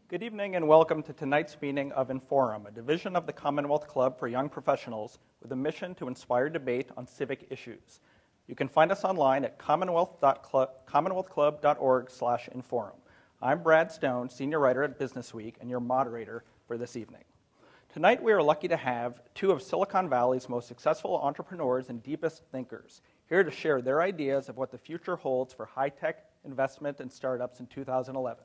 Good evening and welcome to tonight's meeting of Inforum, a division of the Commonwealth Club for Young Professionals with a mission to inspire debate on civic issues. You can find us online at commonwealthclub.org/inforum. I'm Brad Stone, senior writer at Businessweek and your moderator for this evening. Tonight we are lucky to have two of Silicon Valley's most successful entrepreneurs and deepest thinkers here to share their ideas of what the future holds for high-tech investment and startups in 2011.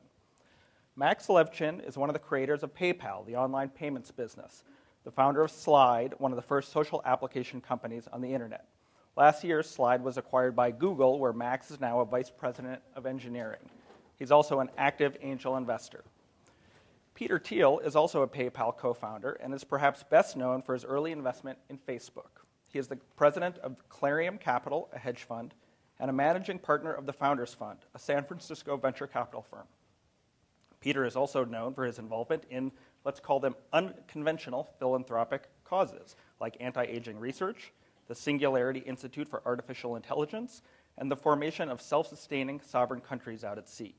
Max Levchin is one of the creators of PayPal, the online payments business, the founder of Slide, one of the first social application companies on the internet. Last year, Slide was acquired by Google, where Max is now a vice president of engineering. He's also an active angel investor. Peter Thiel is also a PayPal co-founder and is perhaps best known for his early investment in Facebook. He is the president of Clarium Capital, a hedge fund, and a managing partner of the Founders Fund, a San Francisco venture capital firm. Peter is also known for his involvement in, let's call them, unconventional philanthropic causes, like anti-aging research, the Singularity Institute for Artificial Intelligence, and the formation of self-sustaining sovereign countries out at sea.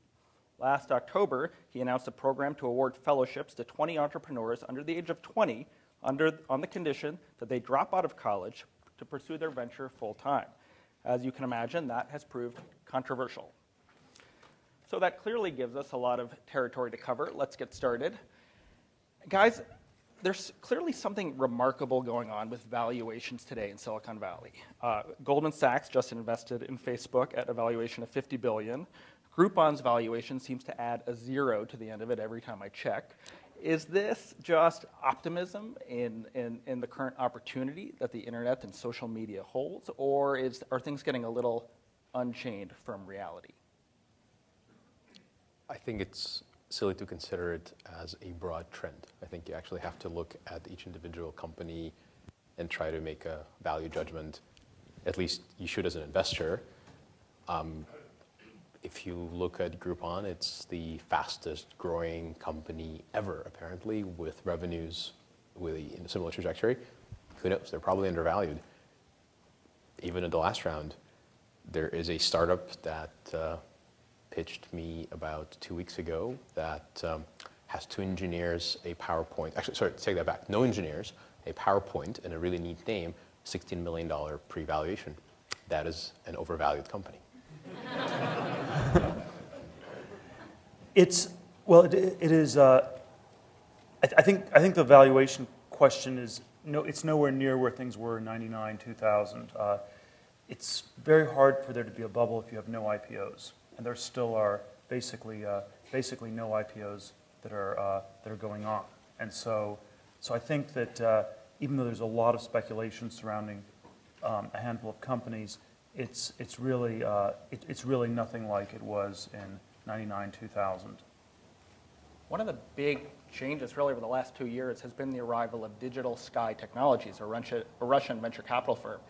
Last October, he announced a program to award fellowships to 20 entrepreneurs under the age of 20 on the condition that they drop out of college to pursue their venture full-time. As you can imagine, that has proved controversial. So that clearly gives us a lot of territory to cover. Let's get started. Guys, there's clearly something remarkable going on with valuations today in Silicon Valley. Goldman Sachs just invested in Facebook at a valuation of $50 billion. Groupon's valuation seems to add a zero to the end of it every time I check. Is this just optimism in the current opportunity that the internet and social media holds, or are things getting a little unchained from reality? I think it's silly to consider it as a broad trend. I think you actually have to look at each individual company and try to make a value judgment. At least you should as an investor. If you look at Groupon, it's the fastest growing company ever, apparently, with revenues in a similar trajectory. Who knows? They're probably undervalued. Even in the last round, there is a startup that pitched me about 2 weeks ago that has two engineers, a PowerPoint. Actually, sorry, take that back. No engineers, a PowerPoint, and a really neat name, $16 million pre-valuation. That is an overvalued company. It is. I think the valuation question is it's nowhere near where things were in '99, 2000. It's very hard for there to be a bubble if you have no IPOs, and there still are basically no IPOs that are going on. And so I think that even though there's a lot of speculation surrounding a handful of companies, it's really nothing like it was in '99, 2000. One of the big changes really over the last 2 years has been the arrival of Digital Sky Technologies, a Russian venture capital firm,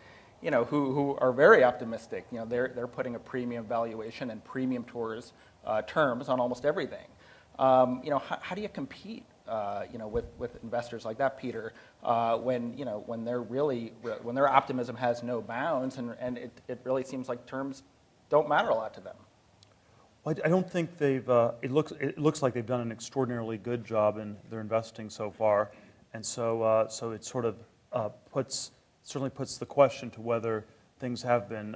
who are very optimistic. They're putting a premium valuation and premium terms on almost everything. How do you compete, with investors like that, Peter, when their optimism has no bounds and it really seems like terms don't matter a lot to them? Well, I don't think they've. It looks like they've done an extraordinarily good job in their investing so far, and so it sort of certainly puts the question to whether things have been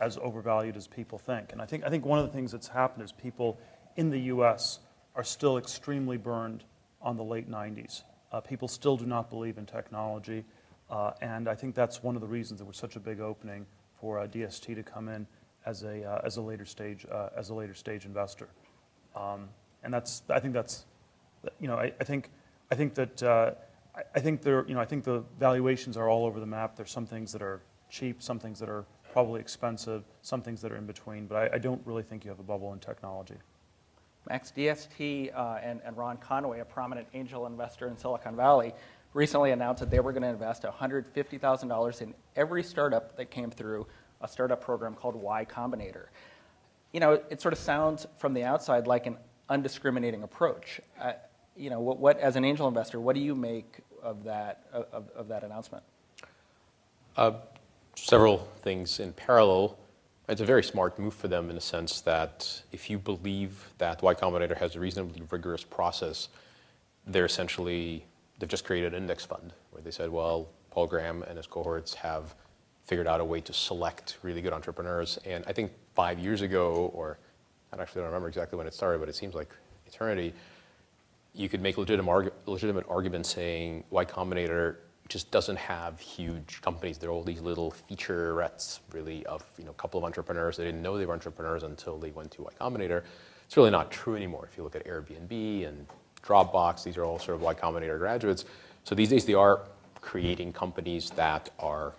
as overvalued as people think. And I think one of the things that's happened is people in the U.S. are still extremely burned on the late '90s. People still do not believe in technology, and I think that's one of the reasons there was such a big opening for DST to come in as a later stage investor, and I think the valuations are all over the map. There's some things that are cheap, some things that are probably expensive, some things that are in between. But I don't really think you have a bubble in technology. Max, DST and Ron Conway, a prominent angel investor in Silicon Valley, recently announced that they were going to invest $150,000 in every startup that came through a startup program called Y Combinator. It sort of sounds from the outside like an undiscriminating approach. What as an angel investor, what do you make of that announcement? Several things in parallel. It's a very smart move for them in the sense that if you believe that Y Combinator has a reasonably rigorous process, they've just created an index fund where they said, well, Paul Graham and his cohorts have figured out a way to select really good entrepreneurs. And I think 5 years ago, or I actually don't remember exactly when it started, but it seems like eternity, you could make legitimate arguments saying Y Combinator just doesn't have huge companies. They're all these little featurettes, really, of a couple of entrepreneurs. They didn't know they were entrepreneurs until they went to Y Combinator. It's really not true anymore. If you look at Airbnb and Dropbox, these are all sort of Y Combinator graduates. So these days they are creating companies that are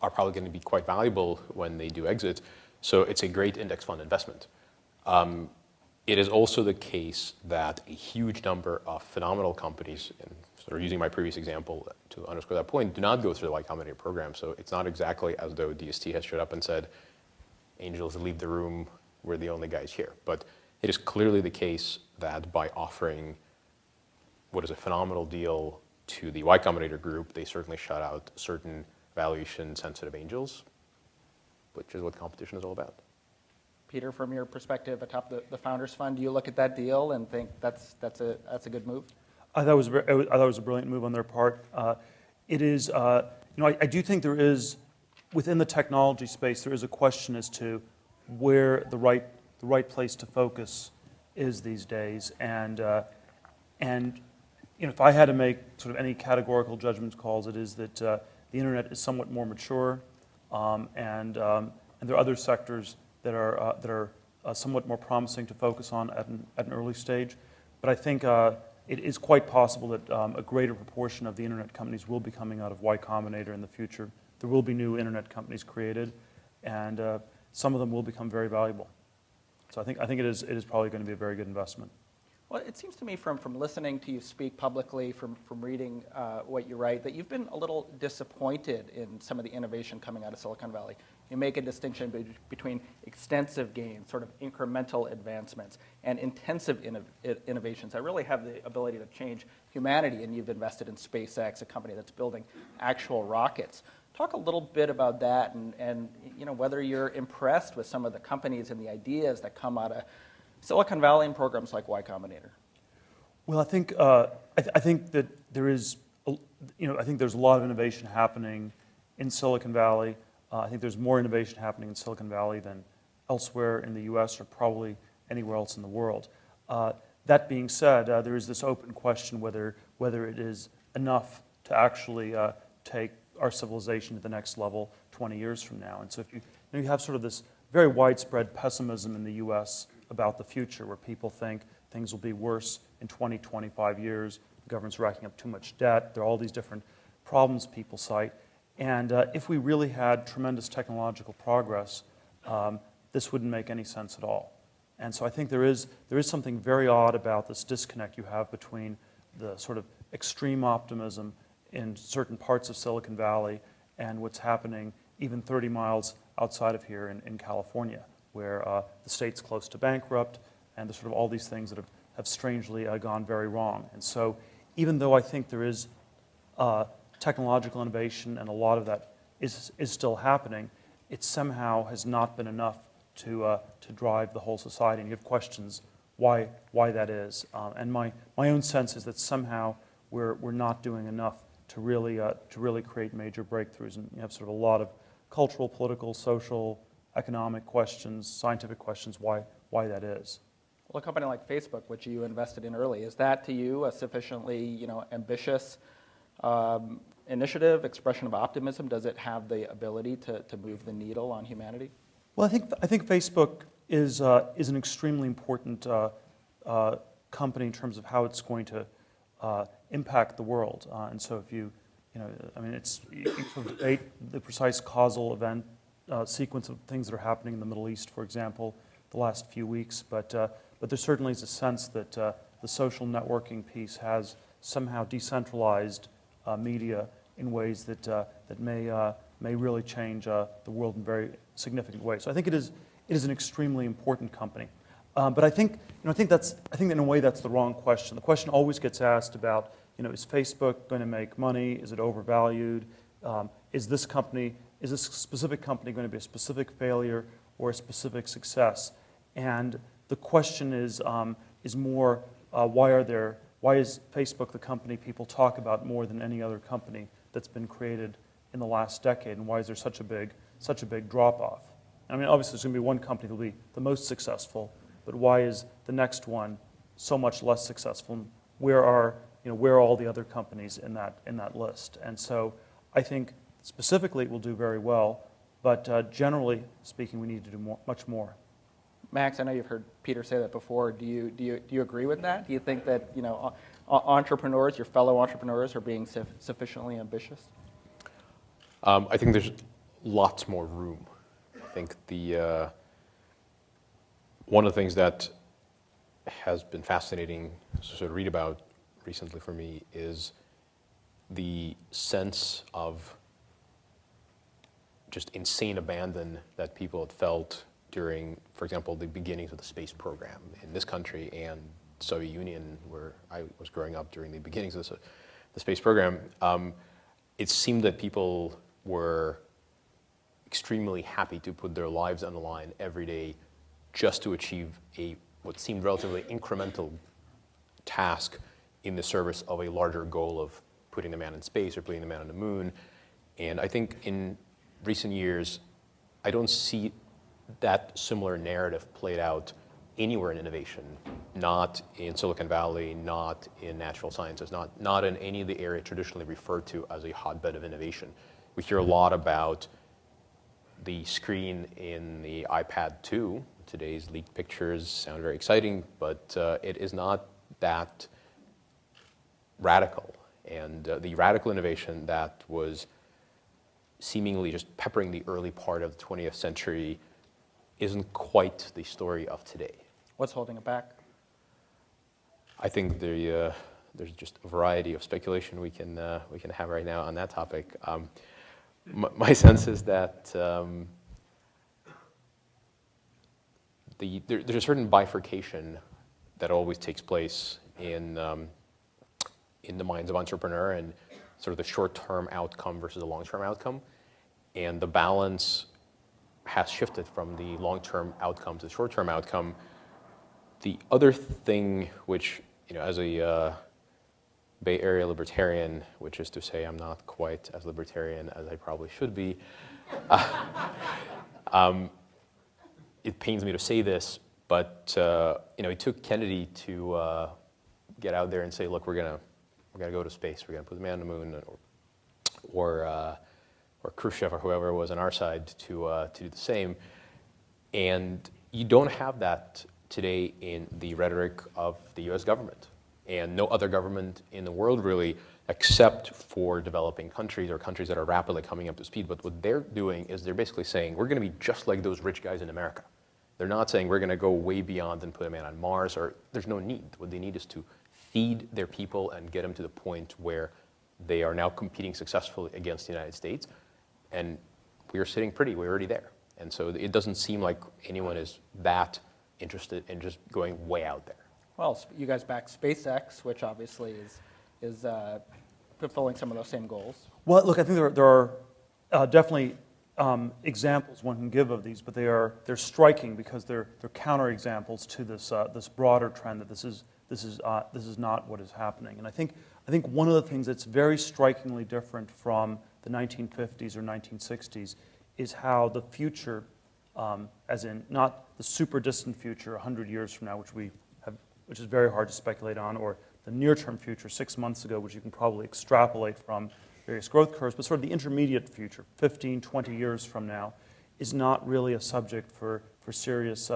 probably going to be quite valuable when they do exit. So it's a great index fund investment. It is also the case that a huge number of phenomenal companies, and sort of using my previous example to underscore that point, do not go through the Y Combinator program. So it's not exactly as though DST has showed up and said, angels leave the room, we're the only guys here. But it is clearly the case that by offering what is a phenomenal deal to the Y Combinator group, they certainly shut out certain valuation-sensitive angels, which is what competition is all about. Peter, from your perspective atop the Founders Fund, do you look at that deal and think that's a good move? I thought it was a brilliant move on their part. It is, I do think there is, within the technology space, there is a question as to where the right place to focus is these days. And if I had to make sort of any categorical judgment calls, it is that the internet is somewhat more mature, and there are other sectors that are somewhat more promising to focus on at an early stage. But I think it is quite possible that a greater proportion of the internet companies will be coming out of Y Combinator in the future. There will be new internet companies created, and some of them will become very valuable. So I think it is probably going to be a very good investment. Well, it seems to me from listening to you speak publicly, from reading what you write, that you've been a little disappointed in some of the innovation coming out of Silicon Valley. You make a distinction between extensive gains, sort of incremental advancements, and intensive innovations that really have the ability to change humanity. And you've invested in SpaceX, a company that's building actual rockets. Talk a little bit about that, and whether you're impressed with some of the companies and the ideas that come out of Silicon Valley and programs like Y Combinator. Well, I think I think that there is, I think there's a lot of innovation happening in Silicon Valley. I think there's more innovation happening in Silicon Valley than elsewhere in the U.S. or probably anywhere else in the world. That being said, there is this open question whether it is enough to actually take our civilization to the next level 20 years from now. And so if you have sort of this very widespread pessimism in the U.S. about the future, where people think things will be worse in 20, 25 years, the government's racking up too much debt, there are all these different problems people cite. And if we really had tremendous technological progress, this wouldn't make any sense at all. And so I think there is something very odd about this disconnect you have between the sort of extreme optimism in certain parts of Silicon Valley and what's happening even 30 miles outside of here in California, where the state's close to bankrupt, and there's sort of all these things that have strangely gone very wrong. And so even though I think there is technological innovation and a lot of that is still happening, it somehow has not been enough to drive the whole society. And you have questions why that is. And my own sense is that somehow we're not doing enough to really create major breakthroughs. And you have sort of a lot of cultural, political, social, economic questions, scientific questions, why that is. Well, a company like Facebook, which you invested in early, is that to you a sufficiently ambitious initiative, expression of optimism? Does it have the ability to move the needle on humanity? Well, I think Facebook is an extremely important company in terms of how it's going to impact the world. And so if you sort of debate the precise causal event sequence of things that are happening in the Middle East, for example, the last few weeks. But there certainly is a sense that the social networking piece has somehow decentralized media in ways that may really change the world in very significant ways. So I think it is an extremely important company. But I think in a way that's the wrong question. The question always gets asked about, is Facebook going to make money? Is it overvalued? Is this company is this specific company going to be a specific failure or a specific success? And the question is more, why is Facebook the company people talk about more than any other company that's been created in the last decade, and why is there such a big drop-off? I mean, obviously there's going to be one company that will be the most successful, but why is the next one so much less successful? Where are all the other companies in that list? And so I think specifically it will do very well, but generally speaking, we need to do much more. Max, I know you've heard Peter say that before. Do you agree with that? Do you think that entrepreneurs, your fellow entrepreneurs, are being sufficiently ambitious? I think there's lots more room. I think one of the things that has been fascinating to sort of read about recently for me is the sense of just insane abandon that people had felt during, for example, the beginnings of the space program in this country and Soviet Union, where I was growing up during the beginnings of the space program. It seemed that people were extremely happy to put their lives on the line every day just to achieve what seemed relatively incremental task in the service of a larger goal of putting the man in space or putting the man on the moon. And I think in recent years, I don't see that similar narrative played out anywhere in innovation, not in Silicon Valley, not in natural sciences, not in any of the areas traditionally referred to as a hotbed of innovation. We hear a lot about the screen in the iPad 2. Today's leaked pictures sound very exciting, but it is not that radical. And the radical innovation that was seemingly just peppering the early part of the 20th century isn't quite the story of today. What's holding it back? I think there's just a variety of speculation we can have right now on that topic. My sense is that there's a certain bifurcation that always takes place in the minds of entrepreneur and sort of the short-term outcome versus the long-term outcome, and the balance has shifted from the long-term outcome to the short-term outcome. The other thing, which as a Bay Area libertarian, which is to say I'm not quite as libertarian as I probably should be, it pains me to say this, but it took Kennedy to get out there and say, look, we're gonna go to space, we're gonna put the man on the moon, or Khrushchev or whoever was on our side to do the same. And you don't have that today in the rhetoric of the US government, and no other government in the world really, except for developing countries or countries that are rapidly coming up to speed. But what they're doing is they're basically saying, we're going to be just like those rich guys in America. They're not saying we're going to go way beyond and put a man on Mars, or there's no need. What they need is to feed their people and get them to the point where they are now competing successfully against the United States. And we are sitting pretty, we're already there. And so it doesn't seem like anyone is that interested in just going way out there. Well, you guys back SpaceX, which obviously is fulfilling some of those same goals. Well, look, I think there are definitely examples one can give of these, but they're striking because they're counterexamples to this broader trend that this is not what is happening. And I think one of the things that's very strikingly different from the 1950s or 1960s is how the future, as in not the super distant future 100 years from now, which is very hard to speculate on, or the near-term future 6 months ago, which you can probably extrapolate from various growth curves, but sort of the intermediate future, 15, 20 years from now, is not really a subject for serious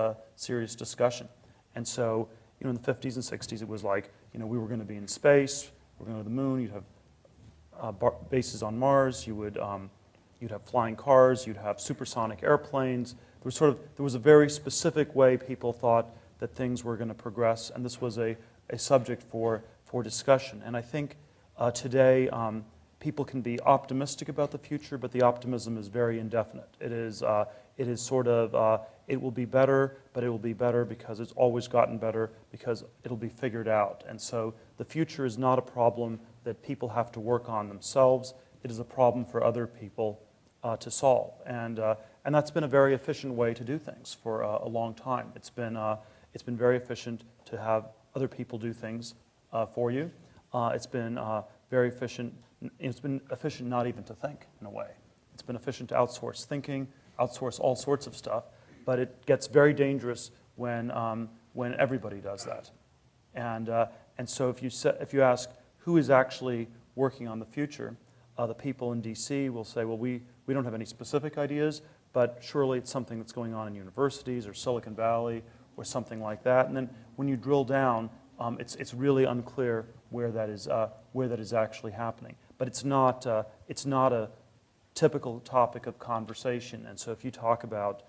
discussion. And so, in the 50s and 60s, it was like, we were going to be in space, we're going to go to the moon, you'd have bases on Mars, you'd have flying cars, you'd have supersonic airplanes. There was a very specific way people thought that things were going to progress, and this was a subject for discussion. And I think today people can be optimistic about the future, but the optimism is very indefinite. It is sort of, it will be better, but it will be better because it's always gotten better, because it'll be figured out. And so the future is not a problem that people have to work on themselves. It is a problem for other people to solve. And that's been a very efficient way to do things for a long time. It's been very efficient to have other people do things for you. It's been very efficient. It's been efficient not even to think, in a way. It's been efficient to outsource thinking, outsource all sorts of stuff, but it gets very dangerous when everybody does that. And so if you ask who is actually working on the future, the people in DC will say, well, we don't have any specific ideas, but surely it's something that's going on in universities or Silicon Valley or something like that. And then when you drill down, it's really unclear where that is actually happening. But it's not a typical topic of conversation. And so if you talk about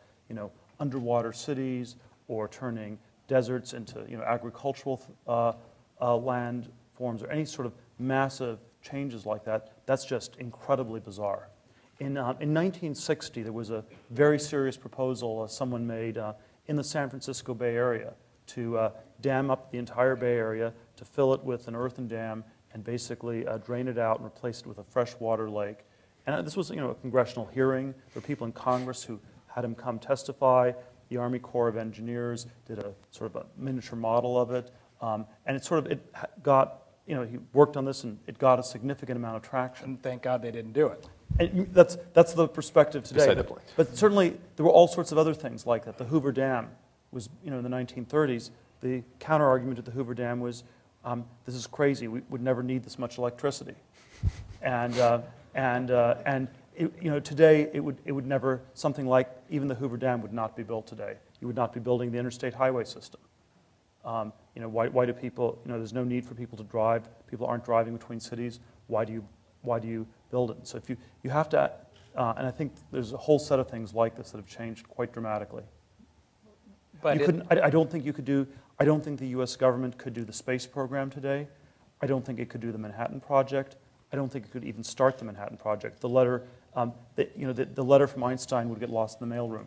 underwater cities or turning deserts into agricultural land forms or any sort of massive changes like that, that's just incredibly bizarre. In 1960, there was a very serious proposal someone made in the San Francisco Bay Area to dam up the entire Bay Area, to fill it with an earthen dam, and basically drain it out and replace it with a freshwater lake. And this was a congressional hearing. There were people in Congress who had him come testify. The Army Corps of Engineers did a sort of a miniature model of it. And it got, he worked on this and it got a significant amount of traction. And thank God they didn't do it. And that's the perspective today. Beside the point. But certainly there were all sorts of other things like that. The Hoover Dam was, in the 1930s, the counter-argument to the Hoover Dam was, this is crazy. We would never need this much electricity. And today it would never, something like even the Hoover Dam would not be built today. You would not be building the interstate highway system. Why do people, there's no need for people to drive. People aren't driving between cities. Why do you build it? So if you have to, and I think there's a whole set of things like this that have changed quite dramatically. But I don't think you could do, I don't think the US government could do the space program today. I don't think it could do the Manhattan Project. I don't think it could even start the Manhattan Project. The letter, the letter from Einstein would get lost in the mailroom.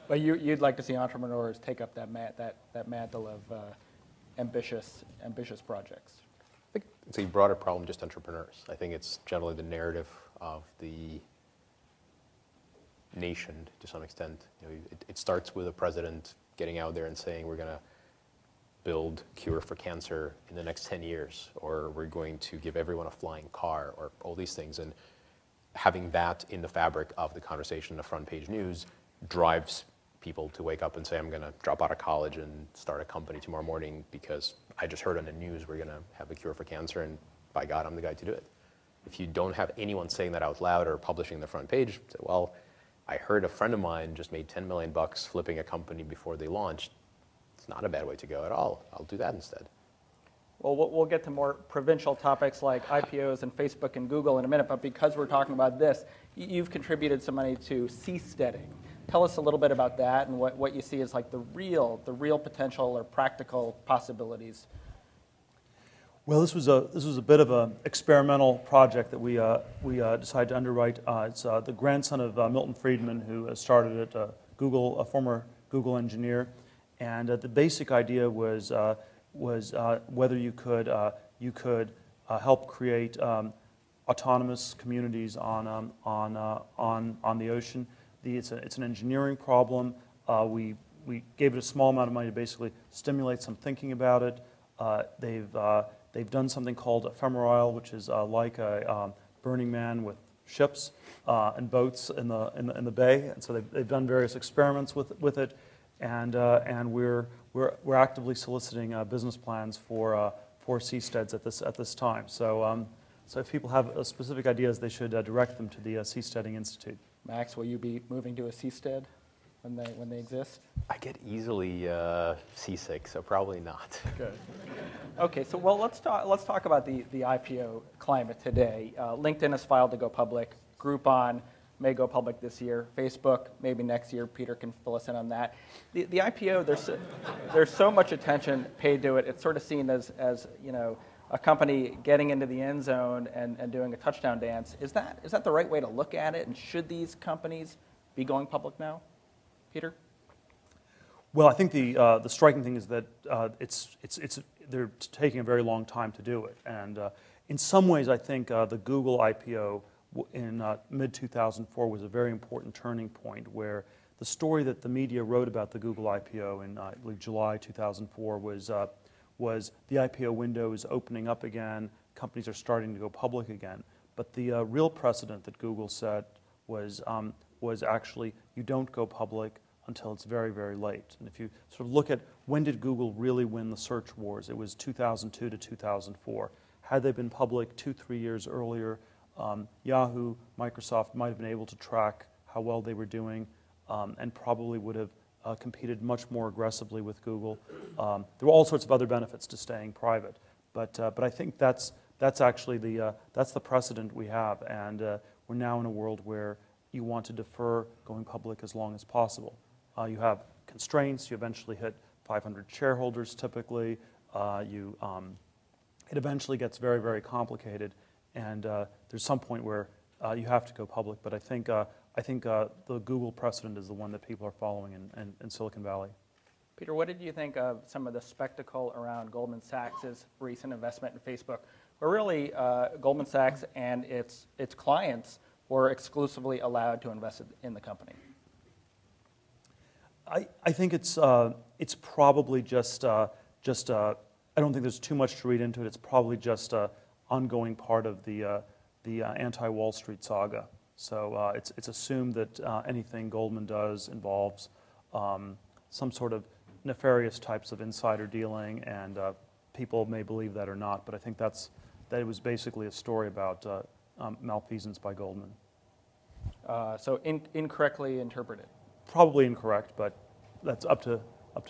But you'd like to see entrepreneurs take up that mantle of ambitious projects. I think it's a broader problem, just entrepreneurs. I think it's generally the narrative of the nation to some extent. It starts with a president getting out there and saying we're going to build cure for cancer in the next 10 years, or we're going to give everyone a flying car, or all these things. And having that in the fabric of the conversation in the front page news drives people to wake up and say, I'm going to drop out of college and start a company tomorrow morning because I just heard on the news we're going to have a cure for cancer, and by God, I'm the guy to do it. If you don't have anyone saying that out loud or publishing the front page, say, well, I heard a friend of mine just made $10 million flipping a company before they launched. It's not a bad way to go at all. I'll do that instead. Well, we'll get to more provincial topics like IPOs and Facebook and Google in a minute, but because we're talking about this, you've contributed some money to seasteading. Tell us a little bit about that and what you see as like the real potential or practical possibilities. Well, this was a bit of an experimental project that we decided to underwrite. It's the grandson of Milton Friedman, who started at Google, a former Google engineer, and the basic idea was whether you could help create autonomous communities on the ocean. It's an engineering problem. We gave it a small amount of money to basically stimulate some thinking about it. They've done something called Ephemerisle, which is like a Burning Man with ships and boats in the bay. And so they've done various experiments with it, and we're actively soliciting business plans for seasteads at this time. So if people have specific ideas, they should direct them to the Seasteading Institute. Max, will you be moving to a seastead when they exist? I get easily seasick, so probably not. Good. Okay, so let's talk about the IPO climate today. LinkedIn has filed to go public. Groupon may go public this year. Facebook maybe next year. Peter can fill us in on that. The IPO, there's so much attention paid to it. It's sort of seen as a company getting into the end zone and doing a touchdown dance. Is that the right way to look at it? And should these companies be going public now? Peter? Well, I think the striking thing is that they're taking a very long time to do it, and In some ways, I think the Google IPO in mid-2004 was a very important turning point where the story that the media wrote about the Google IPO in, I believe, July 2004 was the IPO window is opening up again, companies are starting to go public again. But the real precedent that Google set was actually you don't go public until it's very, very late. And if you sort of look at when did Google really win the search wars, it was 2002 to 2004. Had they been public 2-3 years earlier, Yahoo, Microsoft might have been able to track how well they were doing and probably would have competed much more aggressively with Google. There were all sorts of other benefits to staying private, but I think that's actually that's the precedent we have, and we're now in a world where you want to defer going public as long as possible. You have constraints. You eventually hit 500 shareholders typically. It eventually gets very, very complicated, and there's some point where you have to go public. But I think the Google precedent is the one that people are following in Silicon Valley. Peter, what did you think of some of the spectacle around Goldman Sachs' recent investment in Facebook, where really Goldman Sachs and its clients were exclusively allowed to invest in the company? I think it's probably just I don't think there's too much to read into it. It's probably just an ongoing part of the anti-Wall Street saga. So it's assumed that anything Goldman does involves some sort of nefarious types of insider dealing, and people may believe that or not. But I think that it was basically a story about malfeasance by Goldman. So incorrectly interpreted. Probably incorrect, but that's up to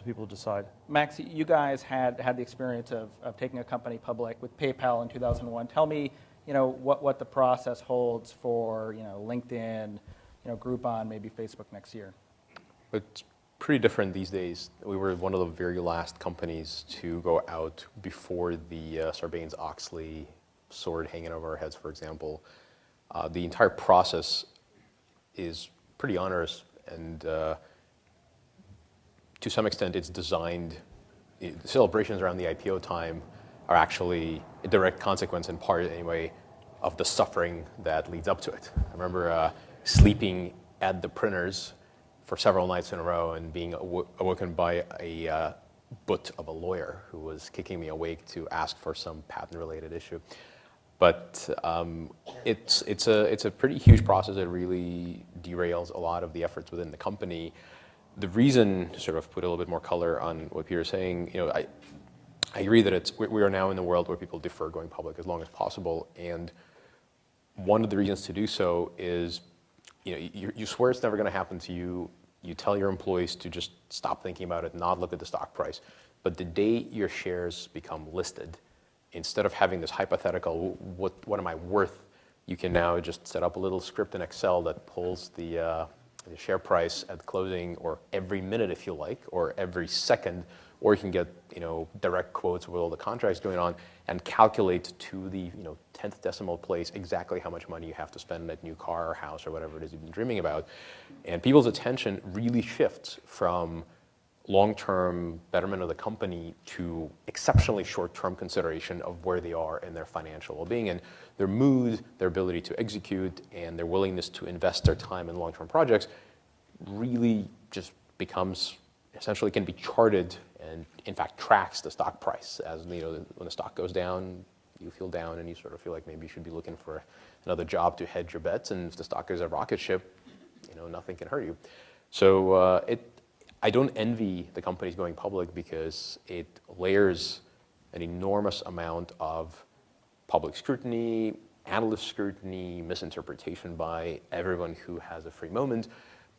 people to decide. Max, you guys had the experience of taking a company public with PayPal in 2001. Tell me, what the process holds for LinkedIn, Groupon, maybe Facebook next year. It's pretty different these days. We were one of the very last companies to go out before the Sarbanes-Oxley sword hanging over our heads, for example. The entire process is pretty onerous, and to some extent it's designed, the celebrations around the IPO time are actually a direct consequence, in part anyway, of the suffering that leads up to it. I remember sleeping at the printers for several nights in a row and being awoken by a butt of a lawyer who was kicking me awake to ask for some patent-related issue. But it's a pretty huge process that really derails a lot of the efforts within the company. The reason, to sort of put a little bit more color on what Peter's saying, I agree that we are now in the world where people defer going public as long as possible, and one of the reasons to do so is, you swear it's never going to happen to you. You tell your employees to just stop thinking about it, not look at the stock price. But the day your shares become listed, instead of having this hypothetical, what am I worth, you can now just set up a little script in Excel that pulls the share price at closing, or every minute if you like, or every second, or you can get direct quotes with all the contracts going on and calculate to the 10th decimal place exactly how much money you have to spend on that new car or house or whatever it is you've been dreaming about. And people's attention really shifts from long-term betterment of the company to exceptionally short-term consideration of where they are in their financial well-being, and their mood, their ability to execute, and their willingness to invest their time in long-term projects really just becomes, essentially can be charted and in fact tracks the stock price. As when the stock goes down, you feel down and you sort of feel like maybe you should be looking for another job to hedge your bets, and if the stock is a rocket ship, nothing can hurt you. So I don't envy the companies going public because it layers an enormous amount of public scrutiny, analyst scrutiny, misinterpretation by everyone who has a free moment.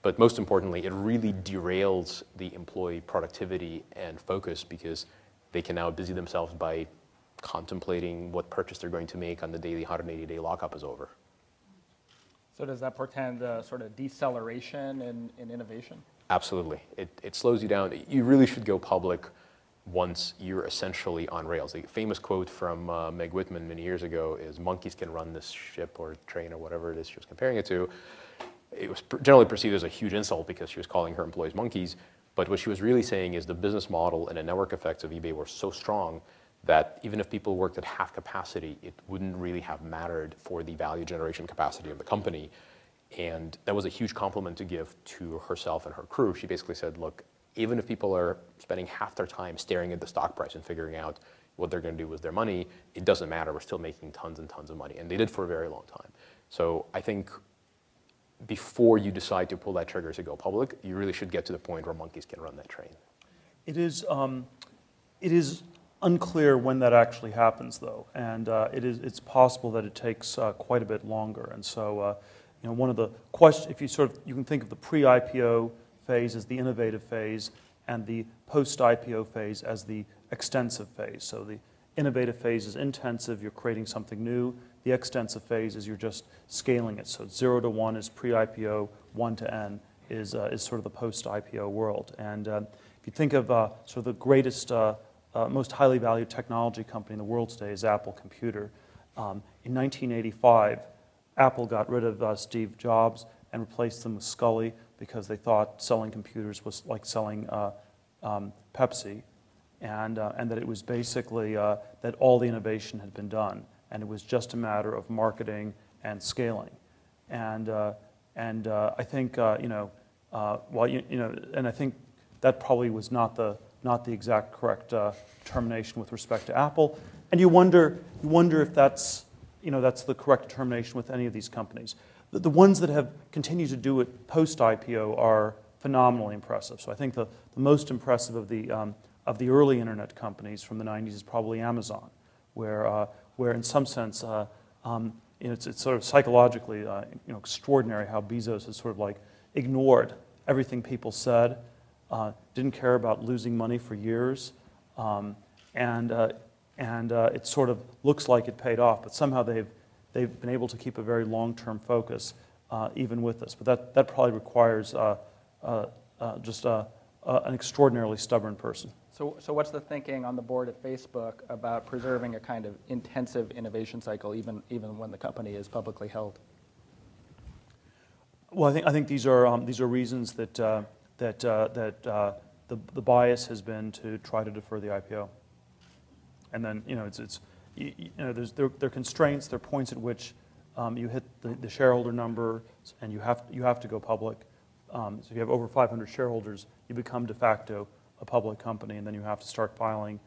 But most importantly, it really derails the employee productivity and focus because they can now busy themselves by contemplating what purchase they're going to make on the day the 180-day lockup is over. So does that portend a sort of deceleration in innovation? Absolutely. It slows you down. You really should go public once you're essentially on rails. A famous quote from Meg Whitman many years ago is, "Monkeys can run this ship or train," or whatever it is she was comparing it to. It was generally perceived as a huge insult because she was calling her employees monkeys. But what she was really saying is the business model and the network effects of eBay were so strong that even if people worked at half capacity, it wouldn't really have mattered for the value generation capacity of the company. And that was a huge compliment to give to herself and her crew. She basically said, look, even if people are spending half their time staring at the stock price and figuring out what they're going to do with their money, it doesn't matter. We're still making tons and tons of money. And they did for a very long time. So I think before you decide to pull that trigger to go public, you really should get to the point where monkeys can run that train. It is unclear when that actually happens, though, and it's possible that it takes quite a bit longer. And so, one of the questions, if you can think of the pre-IPO phase as the innovative phase, and the post-IPO phase as the extensive phase. So the innovative phase is intensive; you're creating something new. The extensive phase is you're just scaling it. So 0 to 1 is pre-IPO, 1 to N is sort of the post-IPO world. And if you think of sort of the greatest, most highly valued technology company in the world today is Apple Computer. In 1985, Apple got rid of Steve Jobs and replaced them with Scully because they thought selling computers was like selling Pepsi, and that it was basically that all the innovation had been done, and it was just a matter of marketing and scaling. And I think and I think that probably was not the exact correct determination with respect to Apple. And you wonder if that's the correct determination with any of these companies. The ones that have continued to do it post-IPO are phenomenally impressive. So I think the most impressive of the early internet companies from the 90s is probably Amazon, where in some sense it's sort of psychologically extraordinary how Bezos has sort of like ignored everything people said, didn't care about losing money for years, and it sort of looks like it paid off, but somehow they've been able to keep a very long-term focus even with this. But that probably requires just an extraordinarily stubborn person. So what's the thinking on the board at Facebook about preserving a kind of intensive innovation cycle even when the company is publicly held? Well, I think these are reasons that the bias has been to try to defer the IPO, and then there are constraints. There are points at which you hit the shareholder number, and you have to go public. So if you have over 500 shareholders, you become de facto a public company, and then you have to start filing.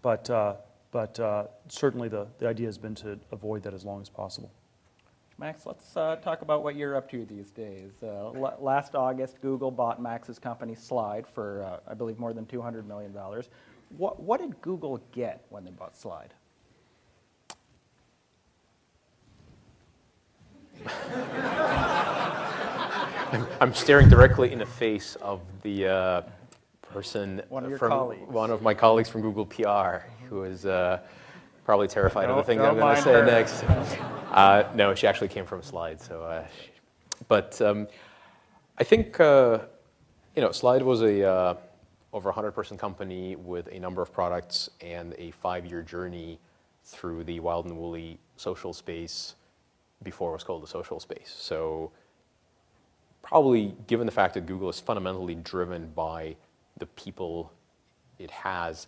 But certainly the idea has been to avoid that as long as possible. Max, let's talk about what you're up to these days. Last August, Google bought Max's company Slide for, I believe, more than $200 million. What did Google get when they bought Slide? I'm staring directly in the face of the person one of my colleagues from Google PR, who is probably terrified of the thing that I'm going to say next. No, she actually came from Slide. So, but I think Slide was a over 100-person company with a number of products and a 5-year journey through the wild and woolly social space before it was called the social space. So probably given the fact that Google is fundamentally driven by the people it has,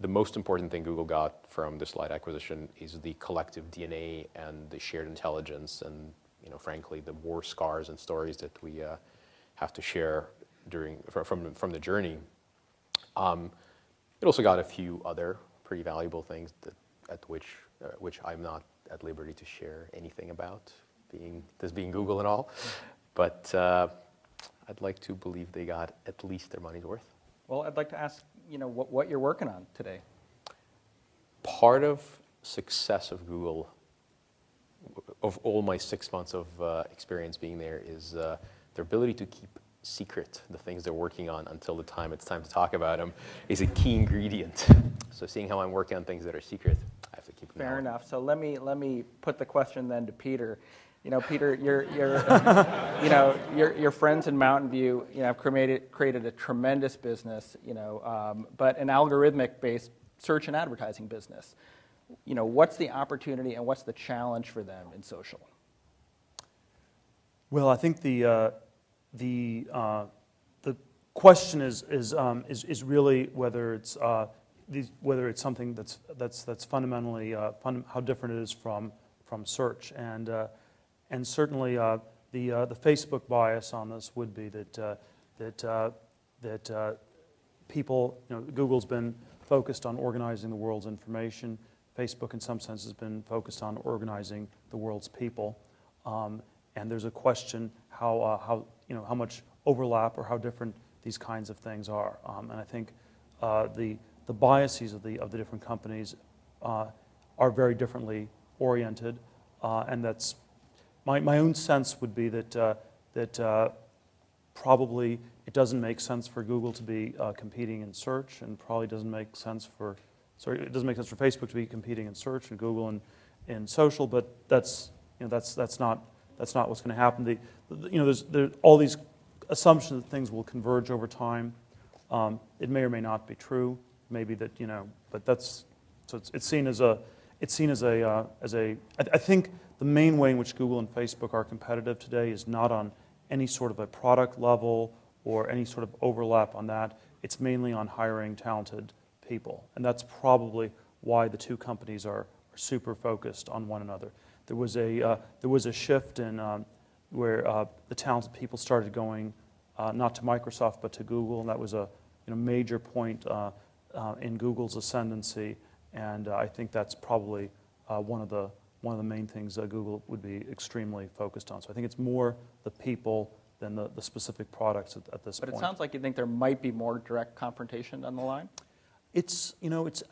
the most important thing Google got from the Slide acquisition is the collective DNA and the shared intelligence and, frankly, the war scars and stories that we have to share from the journey. It also got a few other pretty valuable things which I'm not at liberty to share anything about, being Google and all. But I'd like to believe they got at least their money's worth. Well, I'd like to ask, what you're working on today. Part of success of Google, of all my 6 months of experience being there, is their ability to keep secret the things they're working on until the time it's time to talk about them is a key ingredient. So seeing how I'm working on things that are secret, I have to keep them Fair enough. So let me put the question then to Peter. Peter, your friends in Mountain View, have created a tremendous business, but an algorithmic-based search and advertising business. What's the opportunity and what's the challenge for them in social? Well, I think the question is really whether it's whether it's something that's fundamentally how different it is from search, and certainly the Facebook bias on this would be that people, Google's been focused on organizing the world's information. Facebook, in some sense, has been focused on organizing the world's people, and there's a question how much overlap or how different these kinds of things are, and I think the biases of the different companies are very differently oriented, and that's my own sense would be that probably it doesn't make sense for Google to be competing in search, and probably doesn't make sense for Facebook to be competing in search and Google in social. But that's not what's going to happen. There's all these assumptions that things will converge over time. It may or may not be true. Maybe that but it's seen as a. I think the main way in which Google and Facebook are competitive today is not on any sort of a product level or any sort of overlap on that. It's mainly on hiring talented people, and that's probably why the two companies are super focused on one another. There was a shift in where the talented people started going not to Microsoft but to Google, and that was a major point in Google's ascendancy, and I think that's probably one of the main things Google would be extremely focused on. So I think it's more the people than the specific products at this point. But it sounds like you think there might be more direct confrontation down the line? I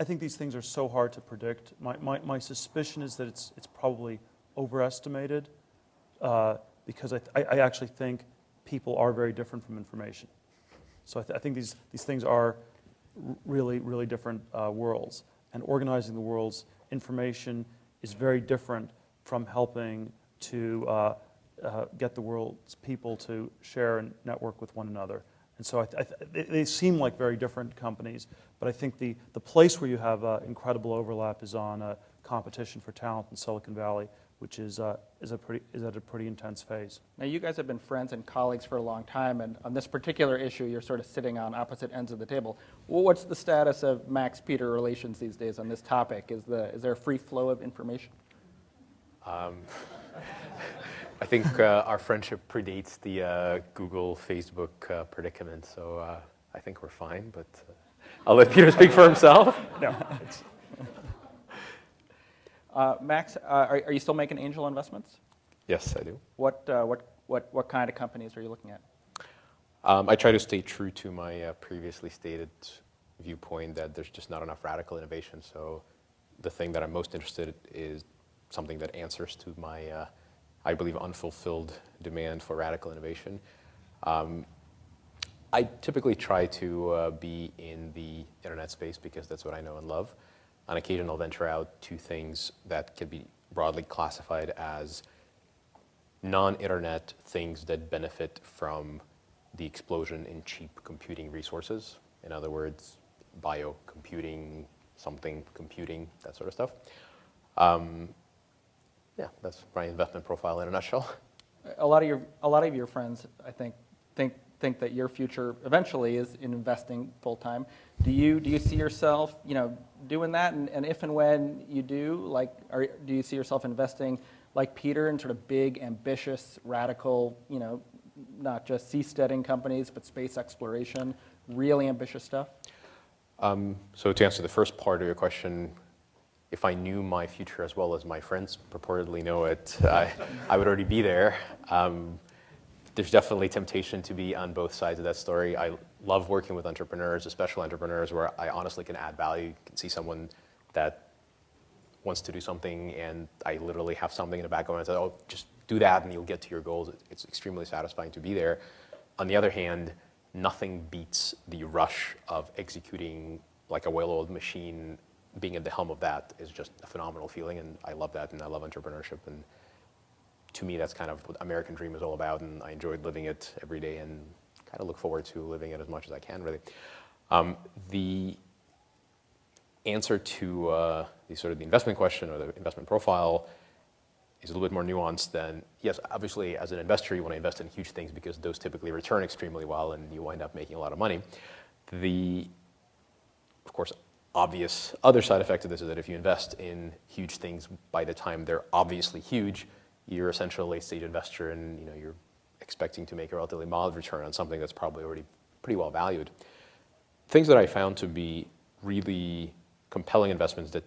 think these things are so hard to predict. My suspicion is that it's probably overestimated because I actually think people are very different from information. So I think these things are really, really different worlds. And organizing the world's information is very different from helping to get the world's people to share and network with one another. And so they seem like very different companies, but I think the place where you have incredible overlap is on competition for talent in Silicon Valley, which is at a pretty intense phase. Now, you guys have been friends and colleagues for a long time, and on this particular issue, you're sort of sitting on opposite ends of the table. Well, what's the status of Max-Peter relations these days on this topic? Is there a free flow of information? I think our friendship predates the Google-Facebook predicament, so I think we're fine, but I'll let Peter speak for himself. No. Max, are you still making angel investments? Yes, I do. What kind of companies are you looking at? I try to stay true to my previously stated viewpoint that there's just not enough radical innovation, so the thing that I'm most interested in is something that answers to my I believe, unfulfilled demand for radical innovation. I typically try to be in the internet space because that's what I know and love. On occasion, I'll venture out to things that could be broadly classified as non-internet things that benefit from the explosion in cheap computing resources. In other words, biocomputing, something computing, that sort of stuff. Yeah, that's my investment profile in a nutshell. A lot of your friends, I think that your future eventually is in investing full time. Do you see yourself, doing that? And if and when you do, do you see yourself investing like Peter in sort of big, ambitious, radical, not just seasteading companies, but space exploration, really ambitious stuff? So to answer the first part of your question, if I knew my future as well as my friends purportedly know it, I would already be there. There's definitely temptation to be on both sides of that story. I love working with entrepreneurs, especially entrepreneurs where I honestly can add value. You can see someone that wants to do something and I literally have something in the back of my mind and say, oh, just do that and you'll get to your goals. It's extremely satisfying to be there. On the other hand, nothing beats the rush of executing like a well-oiled machine. Being at the helm of that is just a phenomenal feeling, and I love that, and I love entrepreneurship, and to me, that's kind of what American Dream is all about, and I enjoyed living it every day, and kind of look forward to living it as much as I can, really. The answer to the sort of the investment question or the investment profile is a little bit more nuanced than, yes, obviously, as an investor, you want to invest in huge things because those typically return extremely well, and you wind up making a lot of money. Of course, obvious other side effect of this is that if you invest in huge things, by the time they're obviously huge, you're essentially a late-stage investor, and you're expecting to make a relatively mild return on something that's probably already pretty well valued. Things that I found to be really compelling investments that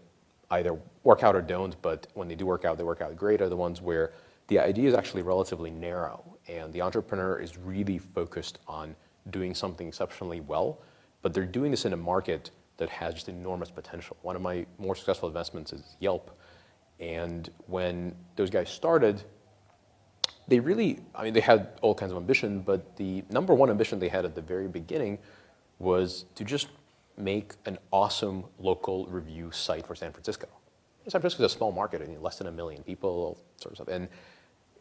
either work out or don't, but when they do work out, they work out great, are the ones where the idea is actually relatively narrow, and the entrepreneur is really focused on doing something exceptionally well, but they're doing this in a market that has just enormous potential. One of my more successful investments is Yelp, and when those guys started, they had all kinds of ambition, but the number one ambition they had at the very beginning was to just make an awesome local review site for San Francisco. San Francisco is a small market, less than 1 million people, sort of stuff. And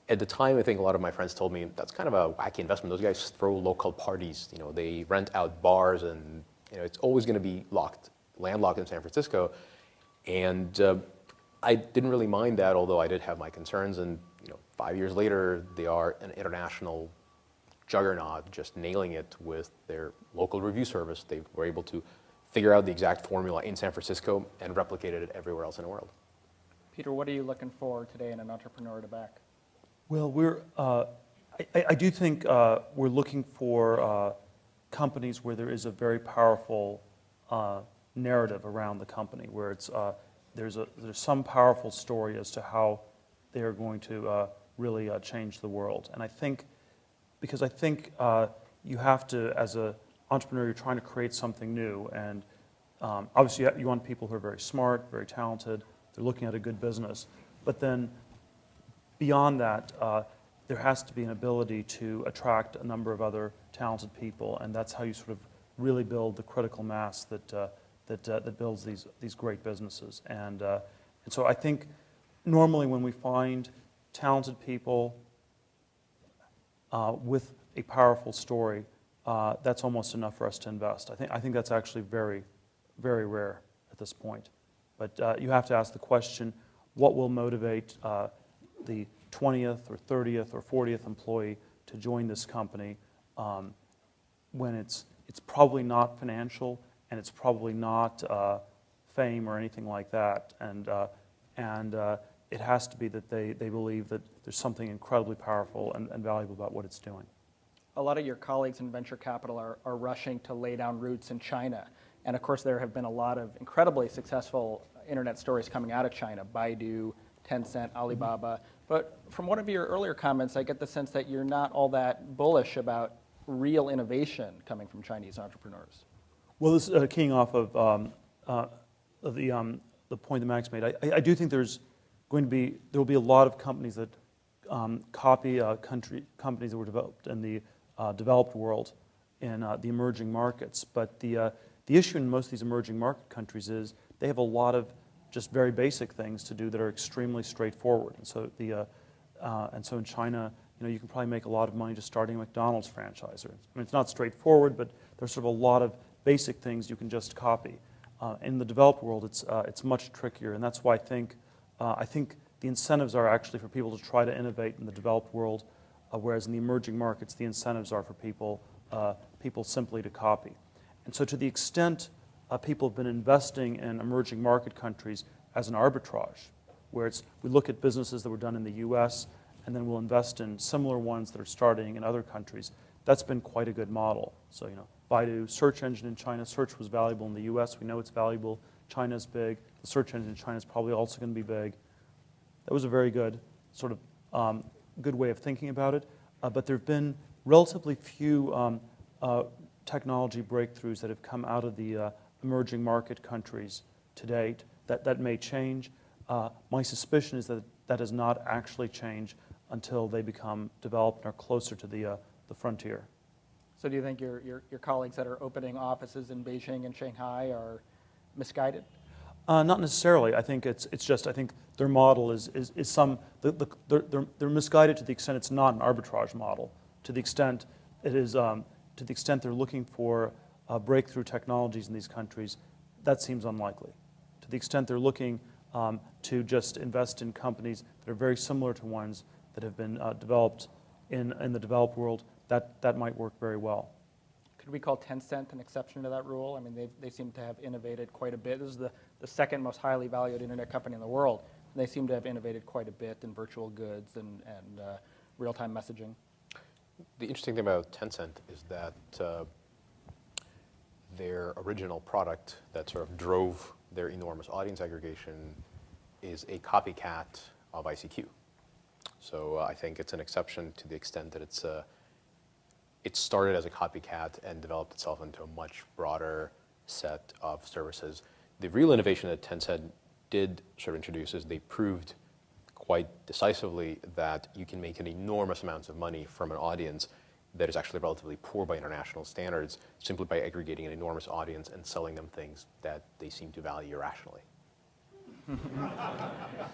at the time, I think a lot of my friends told me that's kind of a wacky investment. Those guys throw local parties. They rent out bars, and it's always going to be landlocked in San Francisco. And I didn't really mind that, although I did have my concerns. And 5 years later, they are an international juggernaut, just nailing it with their local review service. They were able to figure out the exact formula in San Francisco and replicated it everywhere else in the world. Peter, what are you looking for today in an entrepreneur to back? Well, I do think we're looking for companies where there is a very powerful narrative around the company, where there's some powerful story as to how they are going to really change the world. And I think you have to, as an entrepreneur, you're trying to create something new, and obviously you want people who are very smart, very talented, they're looking at a good business. But then beyond that, there has to be an ability to attract a number of other talented people, and that's how you sort of really build the critical mass that builds these great businesses. And so I think normally when we find talented people with a powerful story, that's almost enough for us to invest. I think that's actually very, very rare at this point. But you have to ask the question, what will motivate the 20th or 30th or 40th employee to join this company when it's probably not financial, and it's probably not fame or anything like that. And it has to be that they believe that there's something incredibly powerful and valuable about what it's doing. A lot of your colleagues in venture capital are rushing to lay down roots in China. And of course, there have been a lot of incredibly successful internet stories coming out of China, Baidu, Tencent, Alibaba. But from one of your earlier comments, I get the sense that you're not all that bullish about real innovation coming from Chinese entrepreneurs. Well, this is keying off of the point that Max made. I do think there will be a lot of companies that copy companies that were developed in the developed world in the emerging markets. But the issue in most of these emerging market countries is they have a lot of just very basic things to do that are extremely straightforward. And so in China, you can probably make a lot of money just starting a McDonald's franchise. I mean, it's not straightforward, but there's sort of a lot of basic things you can just copy. In the developed world, it's much trickier, and that's why I think the incentives are actually for people to try to innovate in the developed world, whereas in the emerging markets, the incentives are for people simply to copy. And so to the extent people have been investing in emerging market countries as an arbitrage, where we look at businesses that were done in the US, and then we'll invest in similar ones that are starting in other countries, that's been quite a good model. So, Baidu, search engine in China, search was valuable in the US, we know it's valuable, China's big, the search engine in China is probably also going to be big. That was a very good sort of good way of thinking about it. But there have been relatively few technology breakthroughs that have come out of the emerging market countries to date. That may change. My suspicion is that does not actually change until they become developed and are closer to the frontier. So do you think your colleagues that are opening offices in Beijing and Shanghai are misguided? Not necessarily. I think it's just I think their model is they're misguided to the extent it's not an arbitrage model. To the extent it is to the extent they're looking for breakthrough technologies in these countries, that seems unlikely. To the extent they're looking to just invest in companies that are very similar to ones that have been developed in the developed world, that might work very well. could we call Tencent an exception to that rule? I mean, they seem to have innovated quite a bit. This is the second most highly valued internet company in the world. They seem to have innovated quite a bit in virtual goods and real-time messaging. The interesting thing about Tencent is that their original product that sort of drove their enormous audience aggregation is a copycat of ICQ. So I think it's an exception to the extent that it started as a copycat and developed itself into a much broader set of services. The real innovation that Tencent did sort of introduce is they proved quite decisively that you can make an enormous amounts of money from an audience that is actually relatively poor by international standards simply by aggregating an enormous audience and selling them things that they seem to value irrationally.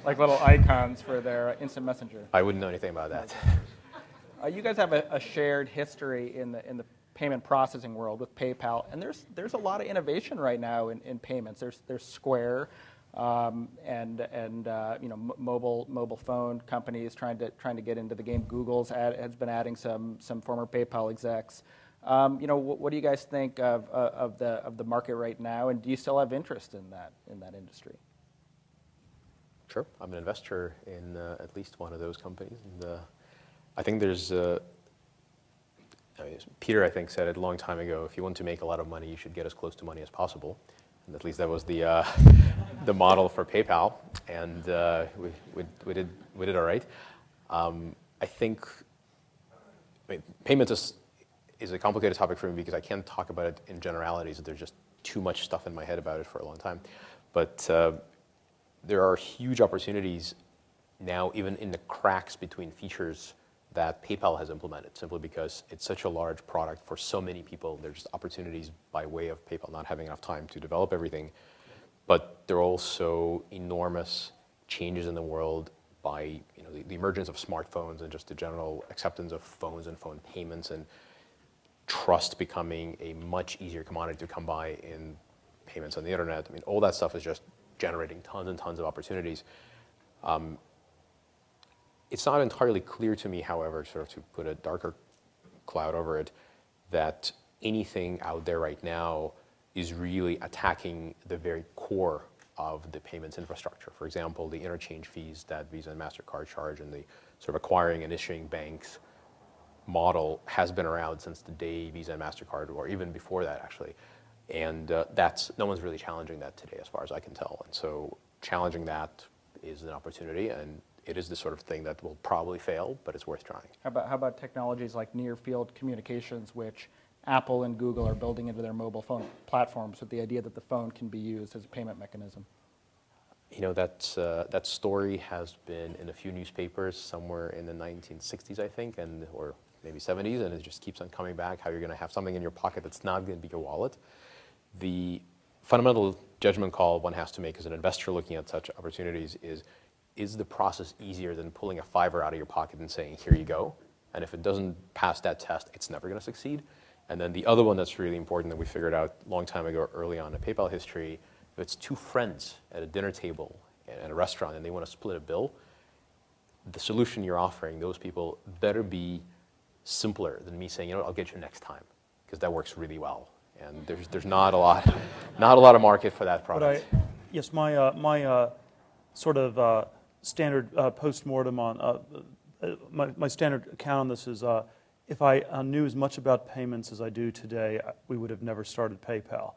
Like little icons for their instant messenger. I wouldn't know anything about that. You guys have a shared history in the payment processing world with PayPal, and there's a lot of innovation right now in payments. There's Square, and mobile phone companies trying to get into the game. Google's has been adding some former PayPal execs. What do you guys think of the market right now, and do you still have interest in that industry? Sure, I'm an investor in at least one of those companies, and I think there's. Peter, I think, said it a long time ago. If you want to make a lot of money, you should get as close to money as possible. And at least that was the model for PayPal, and we did all right. I think payments is a complicated topic for me because I can't talk about it in generalities. There's just too much stuff in my head about it for a long time. But there are huge opportunities now, even in the cracks between features that PayPal has implemented, simply because it's such a large product for so many people. There's just opportunities by way of PayPal not having enough time to develop everything. But there are also enormous changes in the world by the emergence of smartphones and just the general acceptance of phones and phone payments and trust becoming a much easier commodity to come by in payments on the internet. I mean, all that stuff is just generating tons and tons of opportunities. It's not entirely clear to me, however, sort of to put a darker cloud over it, that anything out there right now is really attacking the very core of the payments infrastructure. For example, the interchange fees that Visa and MasterCard charge and the sort of acquiring and issuing banks model has been around since the day Visa and MasterCard, or even before that, actually. And no one's really challenging that today, as far as I can tell. And so challenging that is an opportunity, and it is the sort of thing that will probably fail, but it's worth trying. How about technologies like near-field communications, which Apple and Google are building into their mobile phone platforms with the idea that the phone can be used as a payment mechanism? That story has been in a few newspapers somewhere in the 1960s, I think, or maybe 70s, and it just keeps on coming back, how you're going to have something in your pocket that's not going to be your wallet. The fundamental judgment call one has to make as an investor looking at such opportunities is the process easier than pulling a $5 out of your pocket and saying, here you go? And if it doesn't pass that test, it's never going to succeed. And then the other one that's really important that we figured out a long time ago, early on in PayPal history, if it's two friends at a dinner table at a restaurant and they want to split a bill, the solution you're offering those people better be simpler than me saying, I'll get you next time, because that works really well. And there's not a lot of market for that product. Yes, my sort of standard post-mortem on my standard account on this is if I knew as much about payments as I do today, we would have never started PayPal.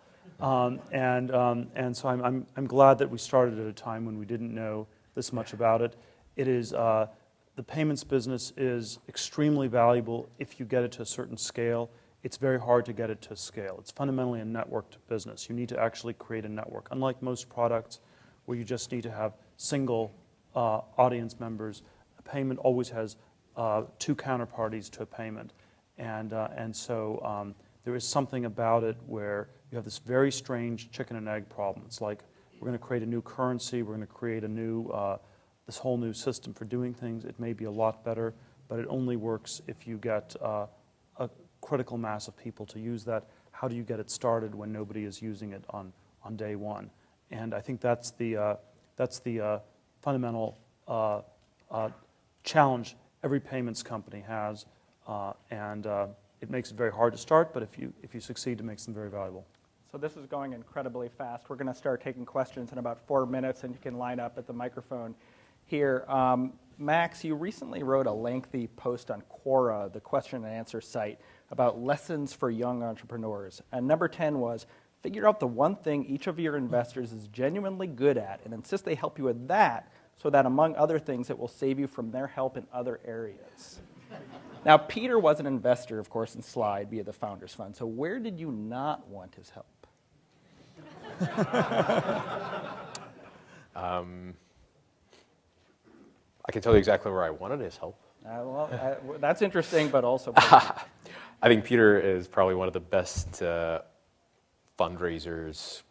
And so I'm glad that we started at a time when we didn't know this much about it. It is the payments business is extremely valuable if you get it to a certain scale. It's very hard to get it to scale. It's fundamentally a networked business. You need to actually create a network. Unlike most products where you just need to have single audience members, a payment always has two counterparties to a payment. And so there is something about it where you have this very strange chicken and egg problem. It's like we're going to create a new currency, we're going to create a new, this whole new system for doing things. It may be a lot better, but it only works if you get a critical mass of people to use that. How do you get it started when nobody is using it on day one? And I think that's the fundamental challenge every payments company has, and it makes it very hard to start, but if you succeed, it makes them very valuable. So this is going incredibly fast. We're going to start taking questions in about 4 minutes, and you can line up at the microphone here. Max, you recently wrote a lengthy post on Quora, the question and answer site, about lessons for young entrepreneurs. And number 10 was, figure out the one thing each of your investors is genuinely good at and insist they help you with that so that, among other things, it will save you from their help in other areas. Now, Peter was an investor, of course, in Slide via the Founders Fund. So where did you not want his help? I can tell you exactly where I wanted his help. That's interesting, but also... I think Peter is probably one of the best fundraisers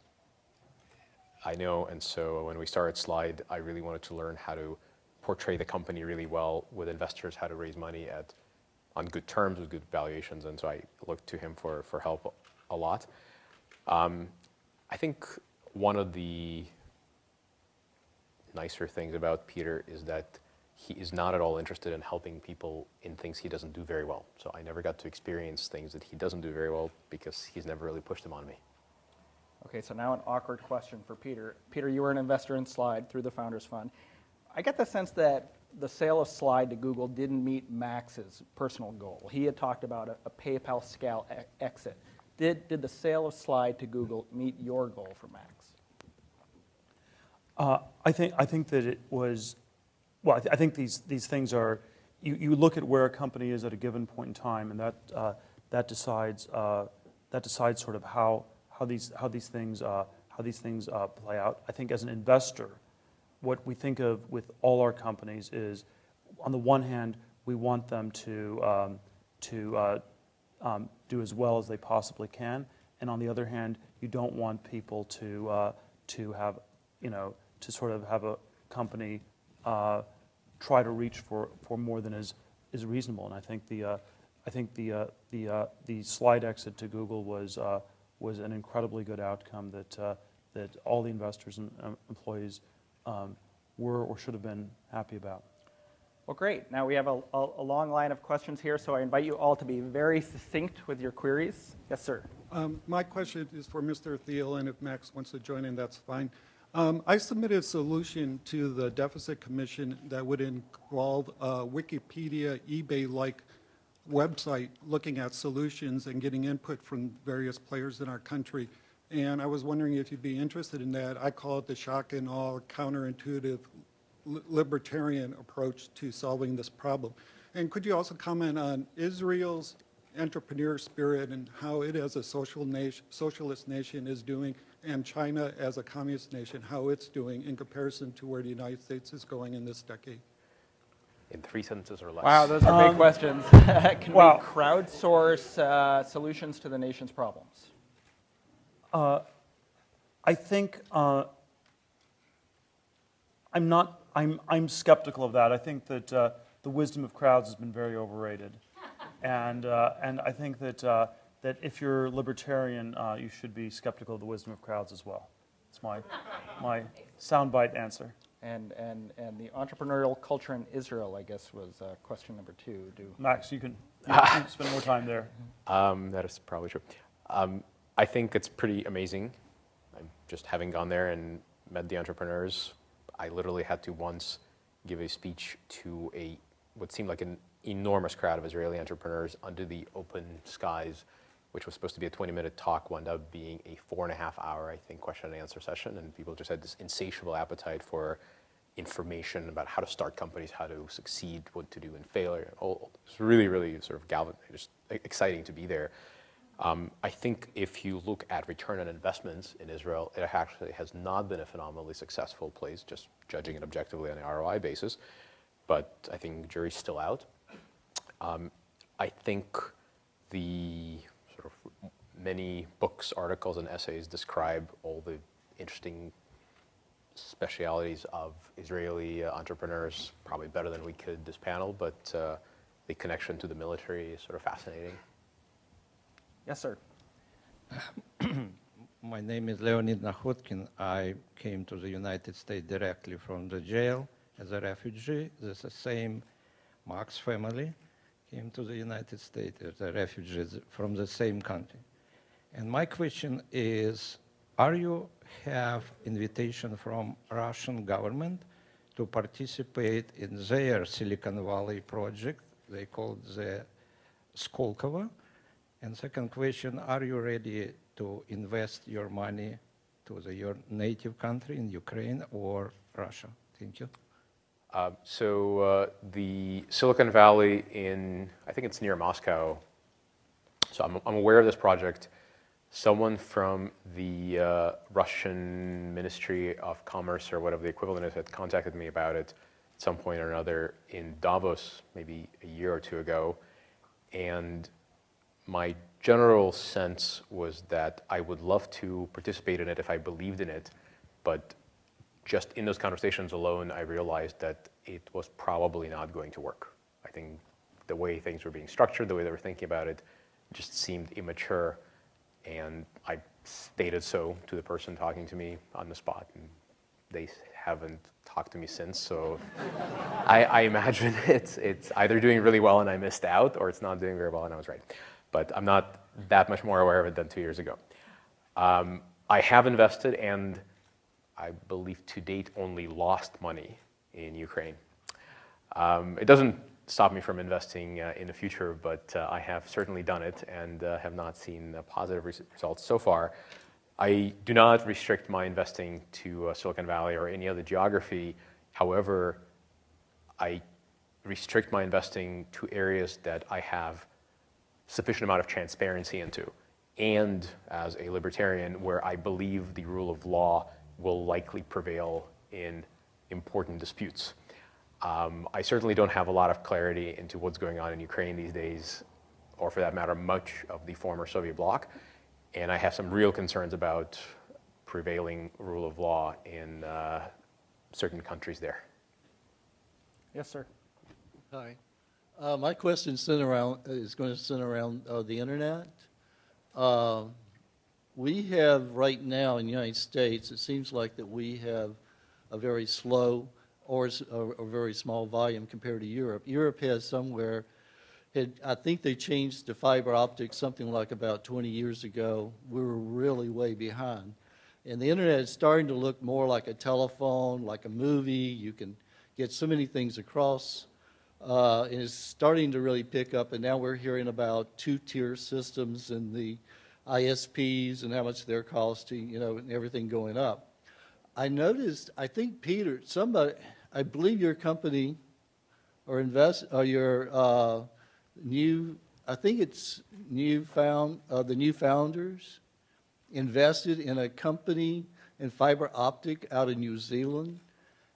I know, and so when we started Slide, I really wanted to learn how to portray the company really well with investors, how to raise money on good terms with good valuations, and so I looked to him for help a lot. I think one of the nicer things about Peter is that he is not at all interested in helping people in things he doesn't do very well. So I never got to experience things that he doesn't do very well because he's never really pushed them on me. Okay, so now an awkward question for Peter. Peter, you were an investor in Slide through the Founders Fund. I get the sense that the sale of Slide to Google didn't meet Max's personal goal. He had talked about a PayPal scale exit. Did the sale of Slide to Google meet your goal for Max? I think that it was, well, I think these things are, you look at where a company is at a given point in time, and that decides sort of how these things play out. I think as an investor, what we think of with all our companies is, on the one hand, we want them to do as well as they possibly can, and on the other hand, you don't want people to have, to sort of have a company try to reach for more than is reasonable. And I think the Slide exit to Google was an incredibly good outcome that all the investors and employees were or should have been happy about. Well, great. Now we have a long line of questions here, so I invite you all to be very succinct with your queries. Yes, sir. My question is for Mr. Thiel, and if Max wants to join in, that's fine. I submitted a solution to the Deficit Commission that would involve a Wikipedia, eBay-like website looking at solutions and getting input from various players in our country. And I was wondering if you'd be interested in that. I call it the shock and awe, counterintuitive, libertarian approach to solving this problem. And could you also comment on Israel's entrepreneur spirit and how it as a socialist nation is doing, and China as a communist nation, how it's doing in comparison to where the United States is going in this decade? In 3 sentences or less. Wow, those are big questions. Can we crowdsource solutions to the nation's problems? I think I'm skeptical of that. I think that the wisdom of crowds has been very overrated, and I think that if you're libertarian, you should be skeptical of the wisdom of crowds as well. It's my soundbite answer. And the entrepreneurial culture in Israel, I guess, was question number 2. Max, you can spend more time there. That is probably true. I think it's pretty amazing. Just having gone there and met the entrepreneurs, I literally had to once give a speech to what seemed like an enormous crowd of Israeli entrepreneurs under the open skies, which was supposed to be a 20-minute talk, wound up being a 4.5-hour, I think, question and answer session. And people just had this insatiable appetite for information about how to start companies, how to succeed, what to do in failure. It's really, really sort of just exciting to be there. I think if you look at return on investments in Israel, it actually has not been a phenomenally successful place, just judging it objectively on an ROI basis. But I think the jury's still out. I think the sort of many books, articles, and essays describe all the interesting specialities of Israeli entrepreneurs, probably better than we could this panel, but the connection to the military is sort of fascinating. Yes, sir. My name is Leonid Nakhutkin. I came to the United States directly from the jail as a refugee. This is the same Marx family. came to the United States as a refugees from the same country. And my question is, are you have invitation from Russian government to participate in their Silicon Valley project? They call it the Skolkovo. And second question, are you ready to invest your money to your native country in Ukraine or Russia? Thank you. The Silicon Valley I think it's near Moscow. So I'm aware of this project. Someone from the Russian Ministry of Commerce or whatever the equivalent is had contacted me about it at some point or another in Davos, maybe a year or two ago. And my general sense was that I would love to participate in it if I believed in it, but just in those conversations alone, I realized that it was probably not going to work. I think the way things were being structured, the way they were thinking about it, just seemed immature, and I stated so to the person talking to me on the spot, and they haven't talked to me since, so I imagine it's either doing really well and I missed out, or it's not doing very well and I was right. But I'm not that much more aware of it than 2 years ago. I have invested, and I believe to date only lost money in Ukraine. It doesn't stop me from investing in the future, but I have certainly done it and have not seen positive results so far. I do not restrict my investing to Silicon Valley or any other geography. However, I restrict my investing to areas that I have sufficient amount of transparency into, and as a libertarian, where I believe the rule of law will likely prevail in important disputes. I certainly don't have a lot of clarity into what's going on in Ukraine these days, or for that matter, much of the former Soviet bloc, and I have some real concerns about prevailing rule of law in certain countries there. Yes, sir. Hi. My question is going to center around the internet. We have right now in the United States, it seems like that we have a very slow or a very small volume compared to Europe. Europe has I think they changed to fiber optics something like about 20 years ago. We were really way behind. And the internet is starting to look more like a telephone, like a movie. You can get so many things across. And it's starting to really pick up, and now we're hearing about two-tier systems and the ISPs and how much they're costing, and everything going up. I noticed, I think Peter, I believe your company or your I think it's the New Founders invested in a company in fiber optic out of New Zealand.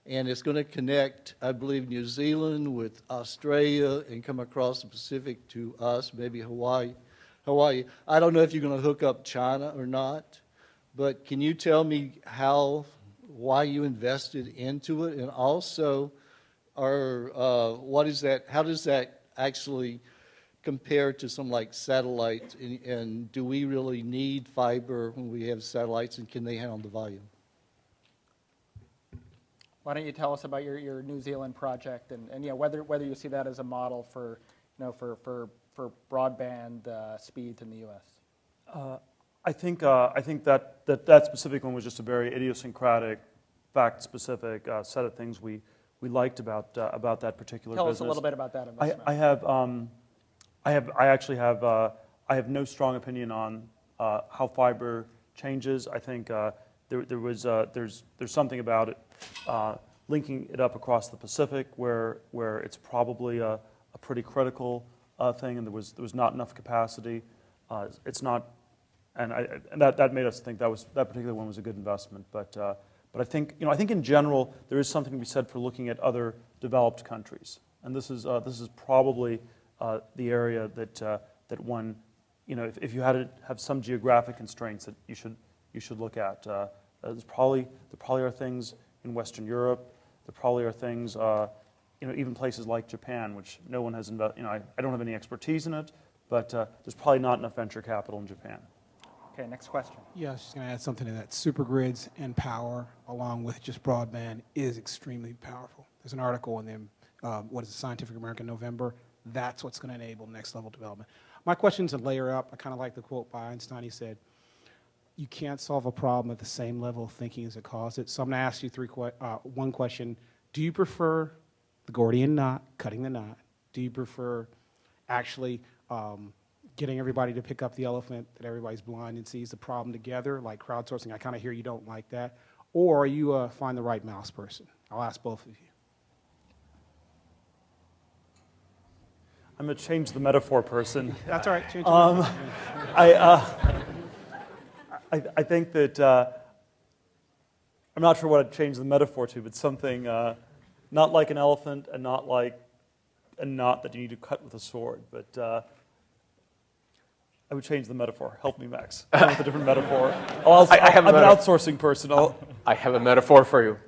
And it's going to connect, I believe, New Zealand with Australia and come across the Pacific to us, maybe Hawaii. I don't know if you're going to hook up China or not, but can you tell me why you invested into it, and also, how does that actually compare to some like satellites, and do we really need fiber when we have satellites, and can they handle the volume? Why don't you tell us about your New Zealand project and whether you see that as a model for for broadband speeds in the U.S.? I think that specific one was just a very idiosyncratic, fact-specific set of things we liked about that particular Tell business. us a little bit about that investment. I have no strong opinion on how fiber changes. I think there's something about it linking it up across the Pacific where it's probably a pretty critical thing, and there was not enough capacity. It's not, and that made us think that particular one was a good investment. But I think in general there is something to be said for looking at other developed countries, and this is probably the area that one, if you had to have some geographic constraints that you should look at. There probably are things in Western Europe. There probably are things, even places like Japan, which no one has invested. I don't have any expertise in it, but there's probably not enough venture capital in Japan. Okay, next question. Yeah, I was just going to add something to that. Supergrids and power, along with just broadband, is extremely powerful. There's an article in the Scientific American November That's what's going to enable next level development. My question to layer up, I kind of like the quote by Einstein. He said, you can't solve a problem at the same level of thinking as it caused it. So I'm going to ask you one question. Do you prefer the Gordian knot, cutting the knot? Do you prefer actually getting everybody to pick up the elephant that everybody's blind and sees the problem together, like crowdsourcing? I kind of hear you don't like that. Or are you a find the right mouse person? I'll ask both of you. I'm a change the metaphor person. That's all right. Change it. I think that, I'm not sure what I'd change the metaphor to, but something not like an elephant and not like a knot that you need to cut with a sword. But I would change the metaphor. Help me, Max. Come up with a different metaphor. I'm an outsourcing person. I have a metaphor for you.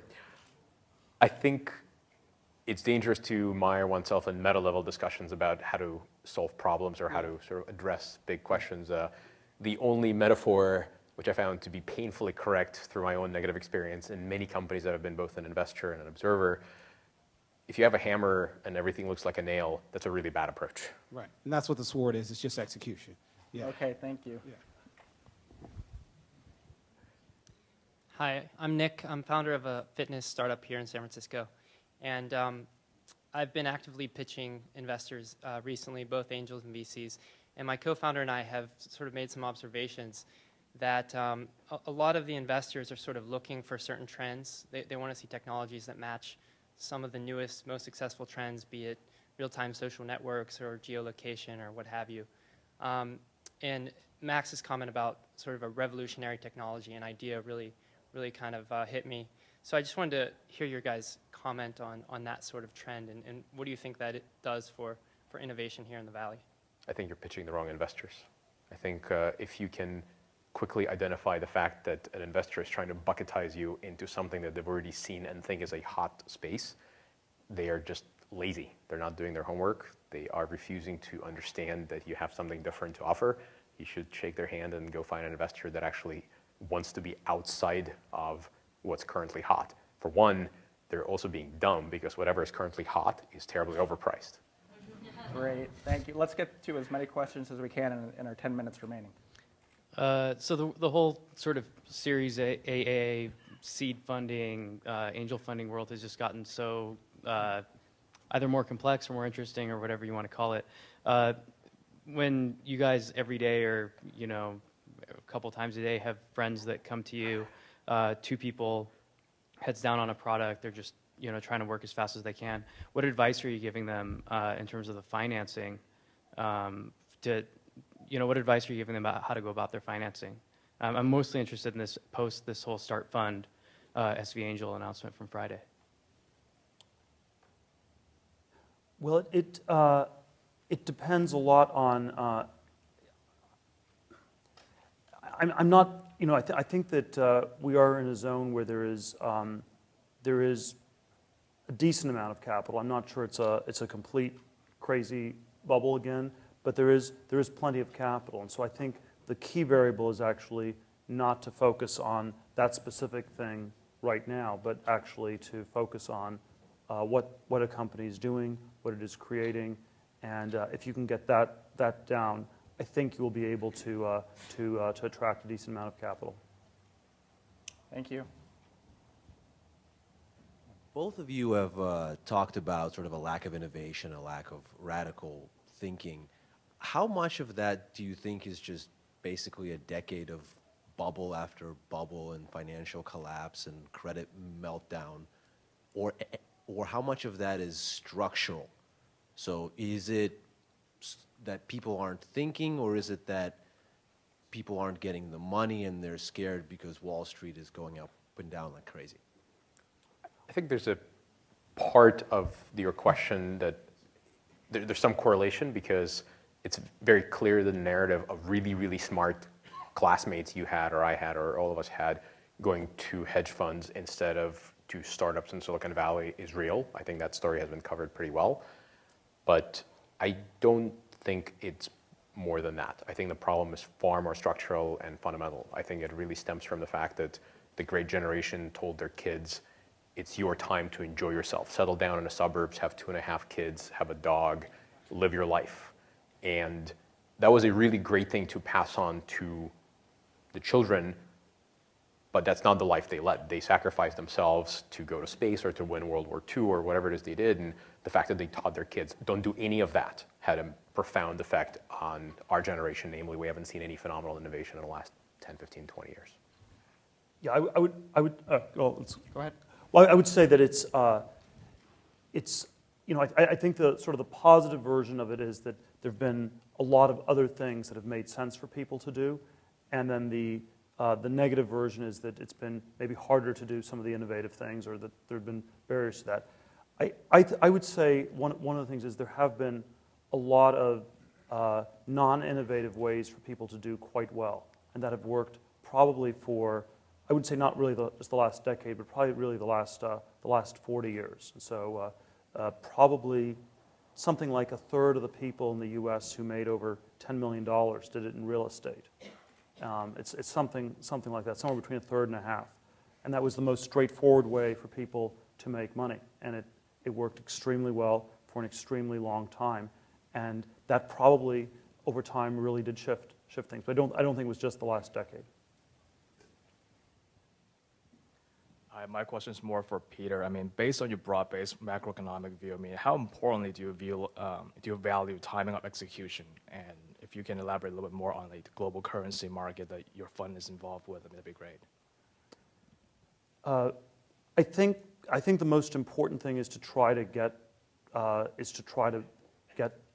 I think it's dangerous to mire oneself in meta-level discussions about how to solve problems or how to sort of address big questions. The only metaphor which I found to be painfully correct through my own negative experience in many companies that have been both an investor and an observer, if you have a hammer and everything looks like a nail, that's a really bad approach. Right. And that's what the sword is. It's just execution. Yeah. Okay, thank you. Yeah. Hi, I'm Nick. I'm founder of a fitness startup here in San Francisco. And I've been actively pitching investors recently, both angels and VCs. And my co-founder and I have sort of made some observations that a lot of the investors are sort of looking for certain trends. They want to see technologies that match some of the newest, most successful trends, be it real-time social networks or geolocation or what have you. And Max's comment about sort of a revolutionary technology and idea really kind of hit me. So I just wanted to hear your guys' comment on that sort of trend, and what do you think that it does for innovation here in the Valley? I think you're pitching the wrong investors. I think if you can quickly identify the fact that an investor is trying to bucketize you into something that they've already seen and think is a hot space, they are just lazy. They're not doing their homework. They are refusing to understand that you have something different to offer. You should shake their hand and go find an investor that actually wants to be outside of what's currently hot. For one, they're also being dumb because whatever is currently hot is terribly overpriced. Great, thank you. Let's get to as many questions as we can in our 10 minutes remaining. So the whole sort of Series AA seed funding, angel funding world has just gotten so either more complex or more interesting or whatever you want to call it. When you guys every day or a couple times a day have friends that come to you, two people, heads down on a product, they're just trying to work as fast as they can. What advice are you giving them in terms of the financing? What advice are you giving them about how to go about their financing? I'm mostly interested in this whole Start Fund SV Angel announcement from Friday. Well, it depends a lot on. I'm not. I think that we are in a zone where there is a decent amount of capital. I'm not sure it's a complete crazy bubble again, but there is plenty of capital, and so I think the key variable is actually not to focus on that specific thing right now, but actually to focus on what a company is doing, what it is creating, and if you can get that down, I think you will be able to attract a decent amount of capital. Thank you. Both of you have talked about sort of a lack of innovation, a lack of radical thinking. How much of that do you think is just basically a decade of bubble after bubble and financial collapse and credit meltdown, or how much of that is structural? So is it that people aren't thinking, or is it that people aren't getting the money and they're scared because Wall Street is going up and down like crazy? I think there's a part of your question that there's some correlation, because it's very clear the narrative of really, really smart classmates you had or I had or all of us had going to hedge funds instead of to startups in Silicon Valley is real. I think that story has been covered pretty well. But I don't think it's more than that. I think the problem is far more structural and fundamental. I think it really stems from the fact that the great generation told their kids, it's your time to enjoy yourself. Settle down in the suburbs, have 2.5 kids, have a dog, live your life. And that was a really great thing to pass on to the children, but that's not the life they led. They sacrificed themselves to go to space or to win World War II or whatever it is they did, and the fact that they taught their kids, don't do any of that, had a profound effect on our generation. Namely, we haven't seen any phenomenal innovation in the last 10, 15, 20 years. Yeah, I would. Go ahead. Well, I would say that it's I think the sort of the positive version of it is that there've been a lot of other things that have made sense for people to do, and then the negative version is that it's been maybe harder to do some of the innovative things, or that there have been barriers to that. I would say one of the things is there have been a lot of non-innovative ways for people to do quite well, and that have worked probably for, I would say not really just the last decade, but probably really the last 40 years. So probably something like a third of the people in the U.S. who made over $10 million did it in real estate. It's something like that, somewhere between a third and a half. And that was the most straightforward way for people to make money. And it worked extremely well for an extremely long time. And that probably, over time, really did shift things. But I don't think it was just the last decade. My question is more for Peter. I mean, based on your broad-based macroeconomic view, I mean, how importantly do you value timing of execution? And if you can elaborate a little bit more on the global currency market that your fund is involved with, I mean, that'd be great. I think the most important thing is to try to get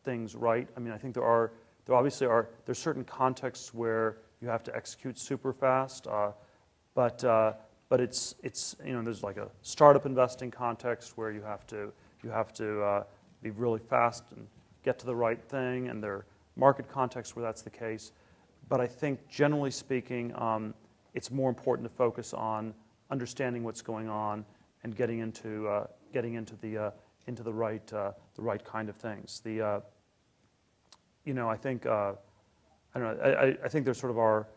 things right. I mean, I think there obviously are certain contexts where you have to execute super fast, but it's there's like a startup investing context where you have to be really fast and get to the right thing, and there are market contexts where that's the case. But I think generally speaking, it's more important to focus on understanding what's going on and getting into the right kind of things. I think I think there sort of are,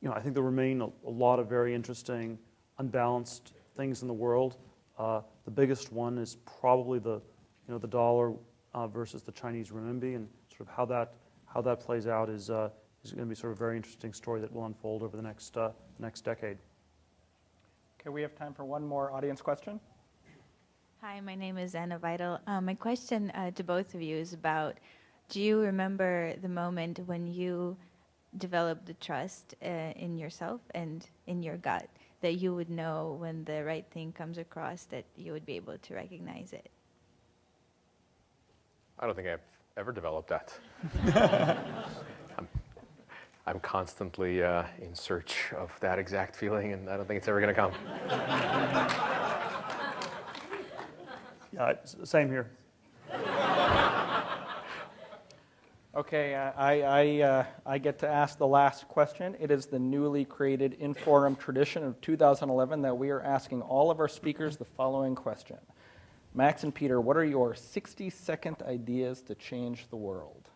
I think there remain a lot of very interesting unbalanced things in the world. The biggest one is probably the dollar versus the Chinese renminbi, and sort of how that plays out is going to be sort of a very interesting story that will unfold over the next decade. Okay, we have time for one more audience question. Hi, my name is Anna Vital. My question to both of you is about, do you remember the moment when you developed the trust in yourself and in your gut, that you would know when the right thing comes across, that you would be able to recognize it? I don't think I've ever developed that. I'm constantly in search of that exact feeling, and I don't think it's ever going to come. Yeah, same here. Okay, I get to ask the last question. It is the newly created Inforum tradition of 2011 that we are asking all of our speakers the following question. Max and Peter, what are your 60-second ideas to change the world?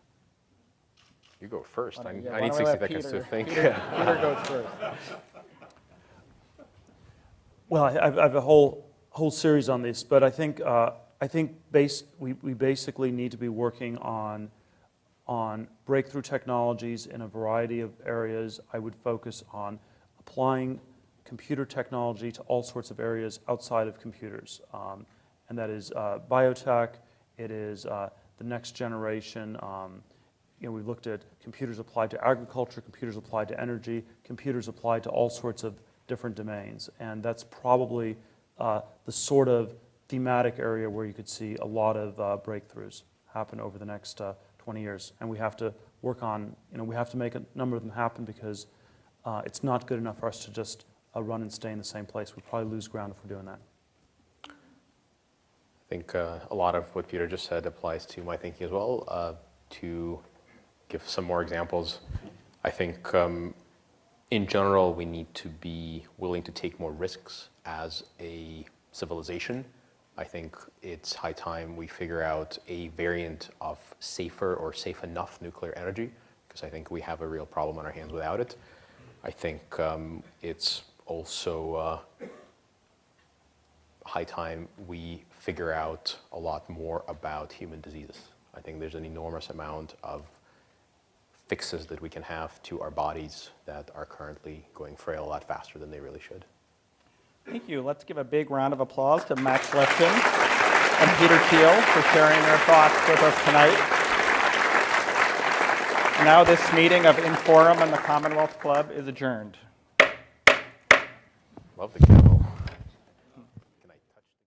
You go first. I Why need don't we 60 let seconds to think. Peter goes first. Well, I have a whole series on this, but I think we basically need to be working on breakthrough technologies in a variety of areas. I would focus on applying computer technology to all sorts of areas outside of computers, and that is biotech. It is the next generation. We've looked at computers applied to agriculture, computers applied to energy, computers applied to all sorts of different domains, and that's probably the sort of thematic area where you could see a lot of breakthroughs happen over the next 20 years. And we have to work on, we have to make a number of them happen, because it's not good enough for us to just run and stay in the same place. We'd probably lose ground if we're doing that. I think a lot of what Peter just said applies to my thinking as well. To give some more examples, I think in general we need to be willing to take more risks as a civilization. I think it's high time we figure out a variant of safer or safe enough nuclear energy, because I think we have a real problem on our hands without it. I think it's also high time we figure out a lot more about human diseases. I think there's an enormous amount of fixes that we can have to our bodies that are currently going frail a lot faster than they really should. Thank you. Let's give a big round of applause to Max Lifton and Peter Thiel for sharing their thoughts with us tonight. Now this meeting of Inforum and the Commonwealth Club is adjourned. Love the